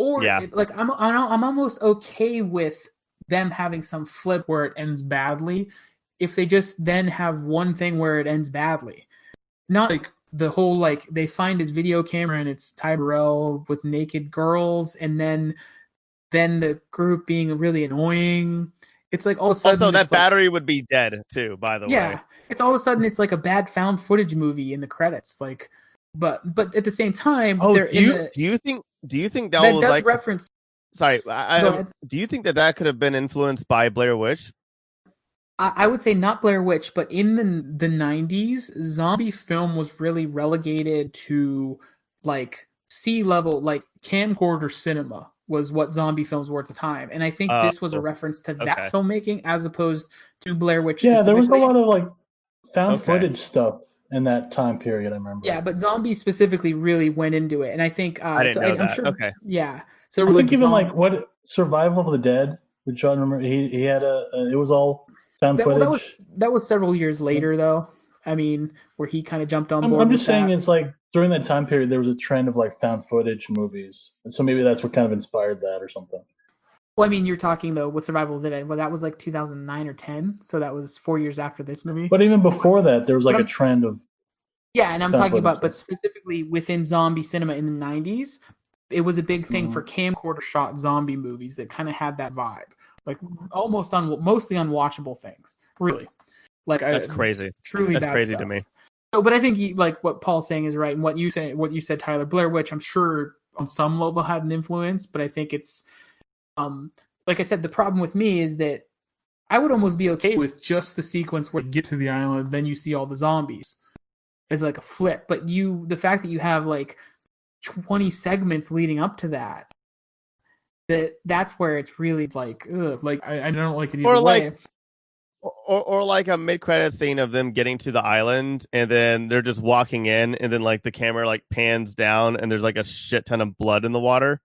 Or like I'm almost okay with them having some flip where it ends badly, if they just then have one thing where it ends badly. Not like the whole like they find his video camera and it's Ty Burrell with naked girls, and then the group being really annoying. It's like all of a sudden also that battery would be dead too, by the way. Yeah, it's all of a sudden it's like a bad found footage movie in the credits, like. But at the same time, do you think that was like reference? Sorry, do you think that could have been influenced by Blair Witch? I would say not Blair Witch, but in the 90s, zombie film was really relegated to like C-level, like camcorder cinema was what zombie films were at the time, and I think this was a reference to that filmmaking as opposed to Blair Witch. Yeah, there was a lot of like found footage stuff in that time period, I remember. Yeah, but zombies specifically really went into it, and I think I didn't know that. I'm sure. Okay. Yeah, so I think even like what Survival of the Dead, which I remember, he had it was all found footage. Well, that was several years later, though. I mean, where he kind of jumped on board. I'm just saying, it's like during that time period there was a trend of like found footage movies, and so maybe that's what kind of inspired that or something. Well, I mean, you're talking though with Survival of the Dead. Well, that was like 2009 or 10, so that was 4 years after this movie. But even before that, there was like a trend of. Yeah, and I'm talking about, but specifically within zombie cinema in the 90s, it was a big thing for camcorder shot zombie movies that kind of had that vibe, like mostly unwatchable things. Really, like that's crazy. Truly, that's crazy stuff. To me. So, but I think like what Paul's saying is right, and what you said, Tyler. Blair Witch, I'm sure on some level had an influence, but I think it's. Like I said, the problem with me is that I would almost be okay with just the sequence where you get to the island, then you see all the zombies. as like a flip. But the fact that you have like 20 segments leading up to that's where it's really like, ugh, like I don't like it either Or way. like, or like a mid-credit scene of them getting to the island, and then they're just walking in, and then like the camera like pans down, and there's like a shit ton of blood in the water,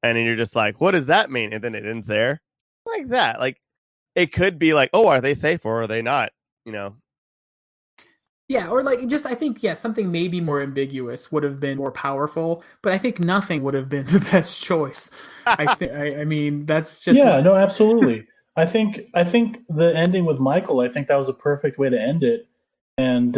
and then you're just like, what does that mean? And then it ends there, like that. Like it could be like, oh, are they safe or are they not? You know. Yeah, or like just I think something maybe more ambiguous would have been more powerful, but I think nothing would have been the best choice. I mean that's just No, absolutely. I think the ending with Michael, I think that was a perfect way to end it. And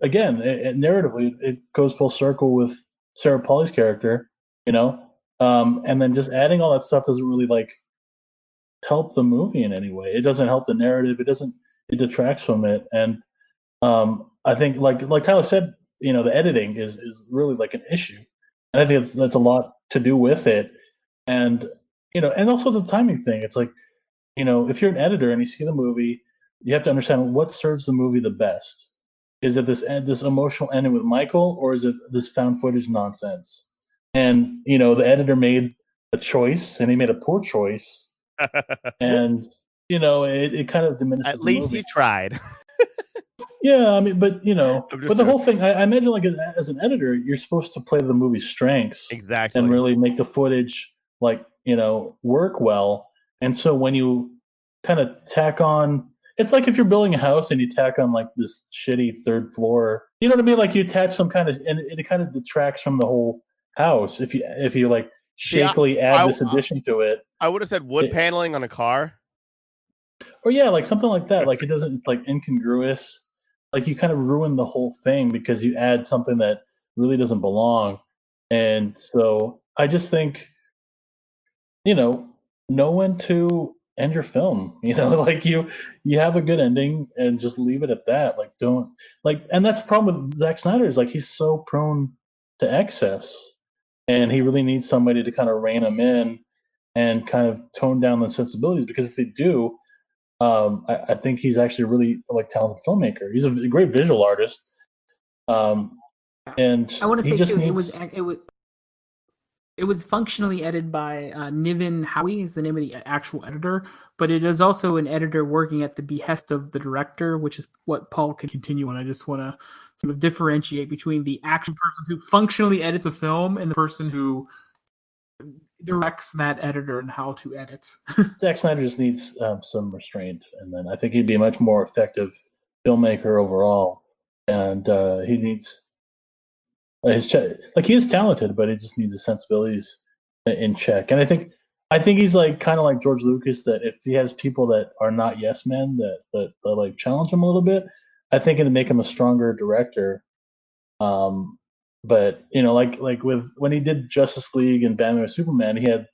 again, narratively, it goes full circle with Sarah Pauli's character, you know. And then just adding all that stuff doesn't really like help the movie in any way. It doesn't help the narrative. It doesn't. It detracts from it. And I think, like Tyler said, the editing is really like an issue, and I think that's a lot to do with it. And and also the timing thing. It's like, if you're an editor and you see the movie, you have to understand what serves the movie the best. Is it this emotional ending with Michael, or is it this found footage nonsense? And the editor made a choice, and he made a poor choice, and it kind of diminishes. At least the movie. you tried. Yeah, I mean, but the whole joking. thing, I imagine, like as an editor, you're supposed to play the movie's strengths Exactly. and really make the footage like work well. And so when you kind of tack on, it's like if you're building a house and you tack on like this shitty third floor, you know what I mean? Like you attach some kind of, and it kind of detracts from the whole house if you like shakily add this addition to it. I would have said wood paneling on a car. Or yeah, like something like that. Like it doesn't, it's like incongruous. Like you kind of ruin the whole thing because you add something that really doesn't belong. And so I just think, know when to end your film. Like you have a good ending and just leave it at that. Like don't and that's the problem with Zack Snyder is like he's so prone to excess, and he really needs somebody to kind of rein him in and kind of tone down the sensibilities, because if they do, I think he's actually a really like talented filmmaker. He's a great visual artist, and I want to say too, needs... it was functionally edited by Niven Howie is the name of the actual editor, but it is also an editor working at the behest of the director, which is what Paul can continue on. I just want to sort of differentiate between the actual person who functionally edits a film and the person who directs that editor and how to edit. Zack Snyder just needs some restraint, and then I think he'd be a much more effective filmmaker overall. And he needs he is talented, but he just needs his sensibilities in check. And I think he's like kind of like George Lucas, that if he has people that are not yes men that like challenge him a little bit, I think it'd make him a stronger director. But like with when he did Justice League and Batman vs Superman, he had,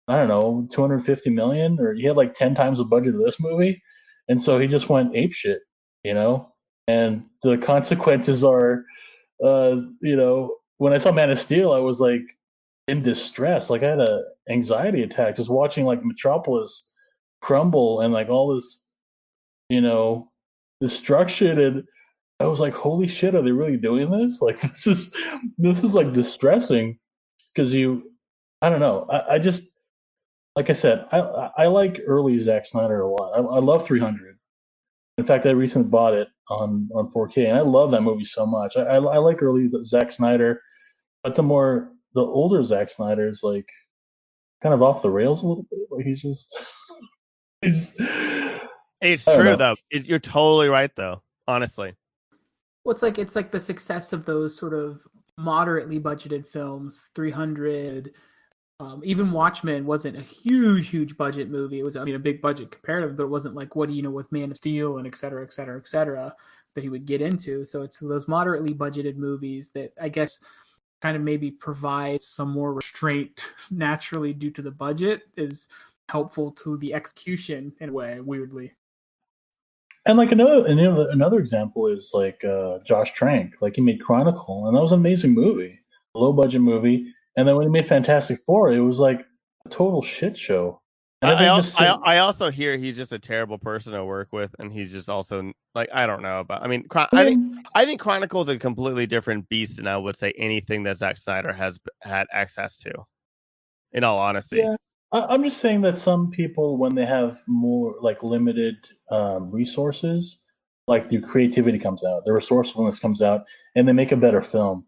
I don't know, 250 million, or he had like 10 times the budget of this movie, and so he just went ape shit, and the consequences are, when I saw Man of Steel, I was like in distress. Like I had a anxiety attack just watching like Metropolis crumble and like all this, destruction, and I was like, holy shit, are they really doing this? Like this is like distressing, because I don't know. I just, like I said, I like early Zack Snyder a lot. I love 300. In fact, I recently bought it on 4K, and I love that movie so much. I like early Zack Snyder, but the older Zack Snyder is like kind of off the rails a little bit. Like he's just It's true though. You're totally right though. Honestly. Well, it's like the success of those sort of moderately budgeted films, 300. Even Watchmen wasn't a huge budget movie. It was, a big budget comparative, but it wasn't like, what do you know, with Man of Steel and et cetera, that he would get into. So it's those moderately budgeted movies that I guess kind of maybe provide some more restraint naturally due to the budget is helpful to the execution in a way, weirdly. And like another example is like Josh Trank. Like he made Chronicle, and that was an amazing movie, a low budget movie. And then when he made Fantastic Four, it was like a total shit show. And if they just I also hear he's just a terrible person to work with, and he's just also like, I don't know about. I mean, I think Chronicles is a completely different beast than I would say anything that Zack Snyder has had access to. In all honesty, yeah, I'm just saying that some people, when they have more like limited resources, like their creativity comes out, their resourcefulness comes out, and they make a better film.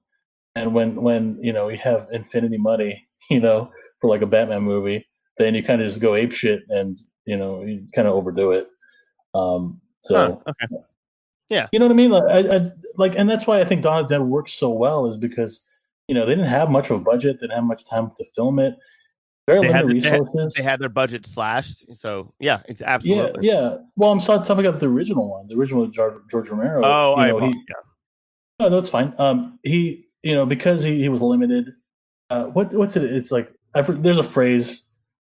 And when you know you have infinity money, you know, for like a Batman movie, then you kind of just go ape shit, and you know you kind of overdo it. So okay, yeah, you know what I mean? Like, and that's why I think Dawn of the Dead works so well, is because you know they didn't have much of a budget, they didn't have much time to film it, very limited resources. they had their budget slashed, so yeah, it's Yeah, absolutely. yeah. Well, I'm talking about the original one, the original George Romero. Oh, You know, yeah. no, that's fine. He, you know, because he was limited. What's it? It's like there's a phrase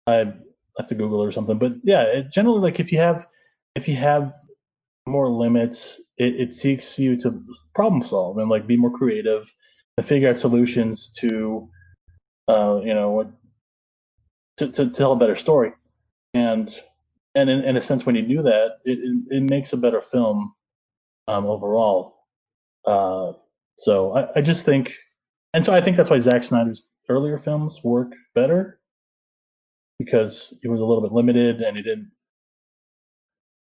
I have to Google or something, but yeah, generally like if you have more limits, it seeks you to problem solve and like be more creative and figure out solutions to, you know, to tell a better story. And in a sense, when you do that, it makes a better film overall. So I just think, and so I think that's why Zack Snyder's earlier films work better, because he was a little bit limited and he didn't.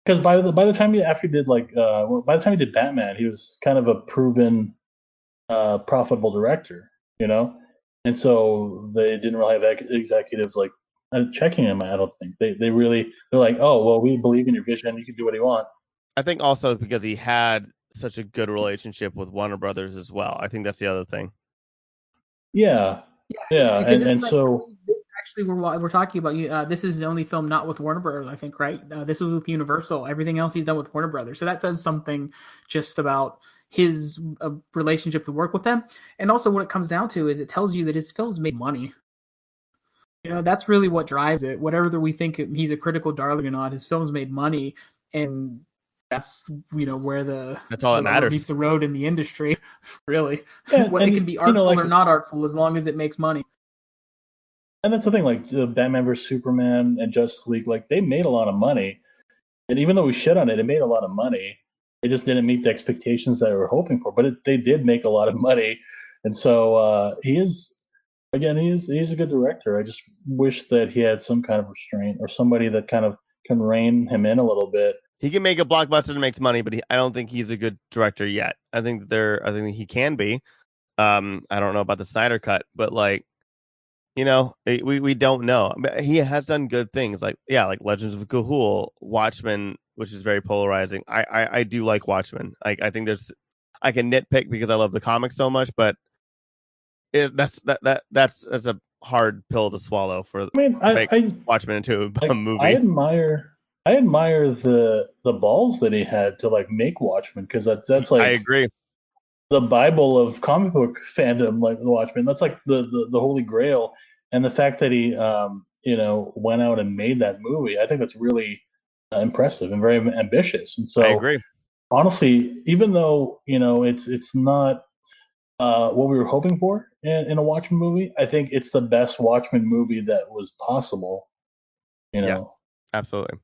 Because by the time he did by the time he did Batman, he was kind of a proven profitable director, you know, and so they didn't really have executives like checking him. I don't think they're like, oh well, we believe in your vision, you can do what you want. I think also because he had such a good relationship with Warner Brothers as well. I think that's the other thing. Yeah, and so this actually we're talking about. This is the only film not with Warner Brothers, I think, right? This was with Universal. Everything else he's done with Warner Brothers. So that says something just about his relationship to work with them, and also what it comes down to is it tells you that his films made money. You know, that's really what drives it. Whatever we think he's a critical darling or not, his films made money, and that's where that's all that matters. Meets the road in the industry, really. Yeah, It can be artful or not artful as long as it makes money. And that's the thing, like the Batman vs Superman and Justice League, like they made a lot of money, and even though we shit on it, it made a lot of money. It just didn't meet the expectations that we were hoping for, but they did make a lot of money, and so he's a good director. I just wish that he had some kind of restraint or somebody that kind of can rein him in a little bit. He can make a blockbuster that makes money, but I don't think he's a good director yet. I think he can be. I don't know about the Snyder Cut, but like, you know, we don't know. He has done good things, like Legends of Ga'Hoole, Watchmen, which is very polarizing. I do like Watchmen. I think I can nitpick because I love the comics so much, but that's a hard pill to swallow for. I Watchmen into a movie. I admire the balls that he had to like make Watchmen, because that's like, I agree, the Bible of comic book fandom, like the Watchmen. That's like the holy grail. And the fact that he went out and made that movie, I think that's really impressive and very ambitious. And so I agree. Honestly, even though it's not what we were hoping for in a Watchmen movie, I think it's the best Watchmen movie that was possible. Yeah, absolutely.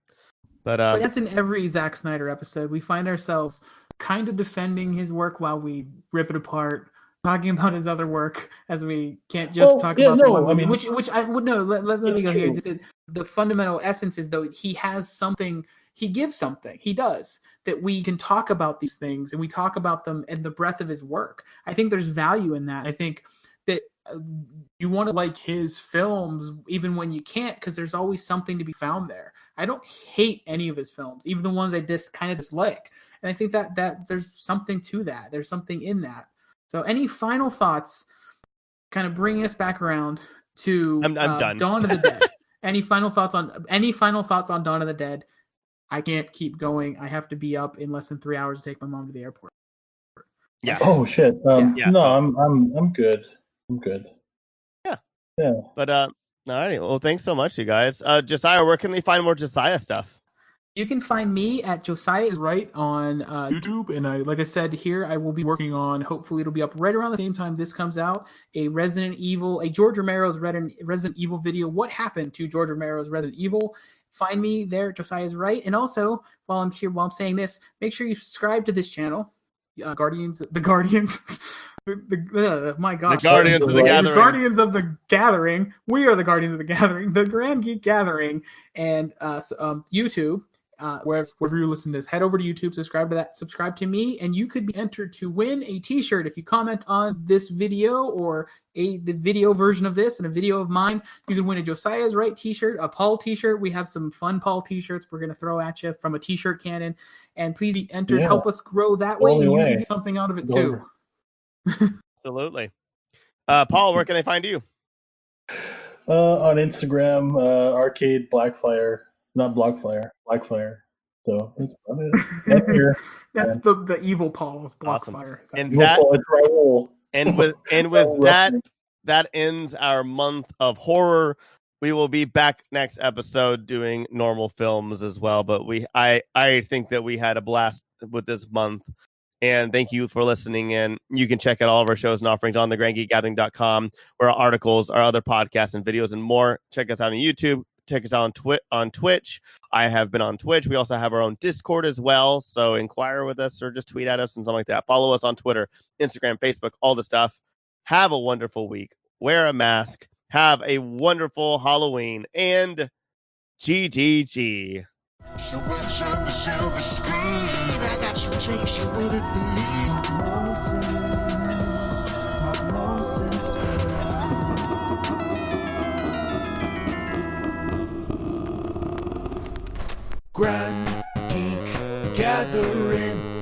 But as in every Zack Snyder episode, we find ourselves kind of defending his work while we rip it apart, talking about his other work, as we can't just talk about the one movie. Which I would know. Let me go here. The fundamental essence is, though, he has something. He gives something. He does that we can talk about these things, and we talk about them in the breadth of his work. I think there's value in that. I think that you want to like his films even when you can't, because there's always something to be found there. I don't hate any of his films, even the ones I kind of dislike. And I think that there's something to that. There's something in that. So any final thoughts, kind of bringing us back around to I'm done. Dawn of the Dead. Any final thoughts on Dawn of the Dead? I can't keep going. I have to be up in less than 3 hours to take my mom to the airport. Yeah. Oh shit. No, I'm good. I'm good. Yeah. Yeah. But all right. Well, thanks so much, you guys. Josiah, where can they find more Josiah stuff? You can find me at Josiah is Right on YouTube, and like I said here, I will be working on. Hopefully, it'll be up right around the same time this comes out. A George Romero's Resident Evil video. What happened to George Romero's Resident Evil? Find me there, Josiah is Right. And also, while I'm saying this, make sure you subscribe to this channel. My gosh, The Guardians of the Gathering. The Guardians of the Gathering. We are the Guardians of the Gathering, the Grand Geek Gathering, and YouTube. Wherever you listen to this, head over to YouTube, subscribe to me, and you could be entered to win a t-shirt if you comment on this video or the video version of this and a video of mine. You can win a Josiah's Right t-shirt, a Paul t-shirt. We have some fun Paul t-shirts we're going to throw at you from a t-shirt cannon, and please be entered. Yeah. Help us grow that way, and you can get something out of it too. Absolutely. Paul, where can they find you? On Instagram, Arcade Blackfire. Not Blackfire. So that's about it. That's the evil Paul's Blackfire. Awesome. And with that ends our month of horror. We will be back next episode doing normal films as well. But I think that we had a blast with this month. And thank you for listening in. You can check out all of our shows and offerings on thegrandgeekgathering.com, where our articles, our other podcasts and videos and more. Check us out on YouTube. Check us out on Twitch. I have been on Twitch. We also have our own Discord as well. So inquire with us or just tweet at us and something like that. Follow us on Twitter, Instagram, Facebook, all the stuff. Have a wonderful week. Wear a mask. Have a wonderful Halloween. And GGG. So what's on the silver screen? I got some drinks, you wouldn't believe. Grand Geek Gathering.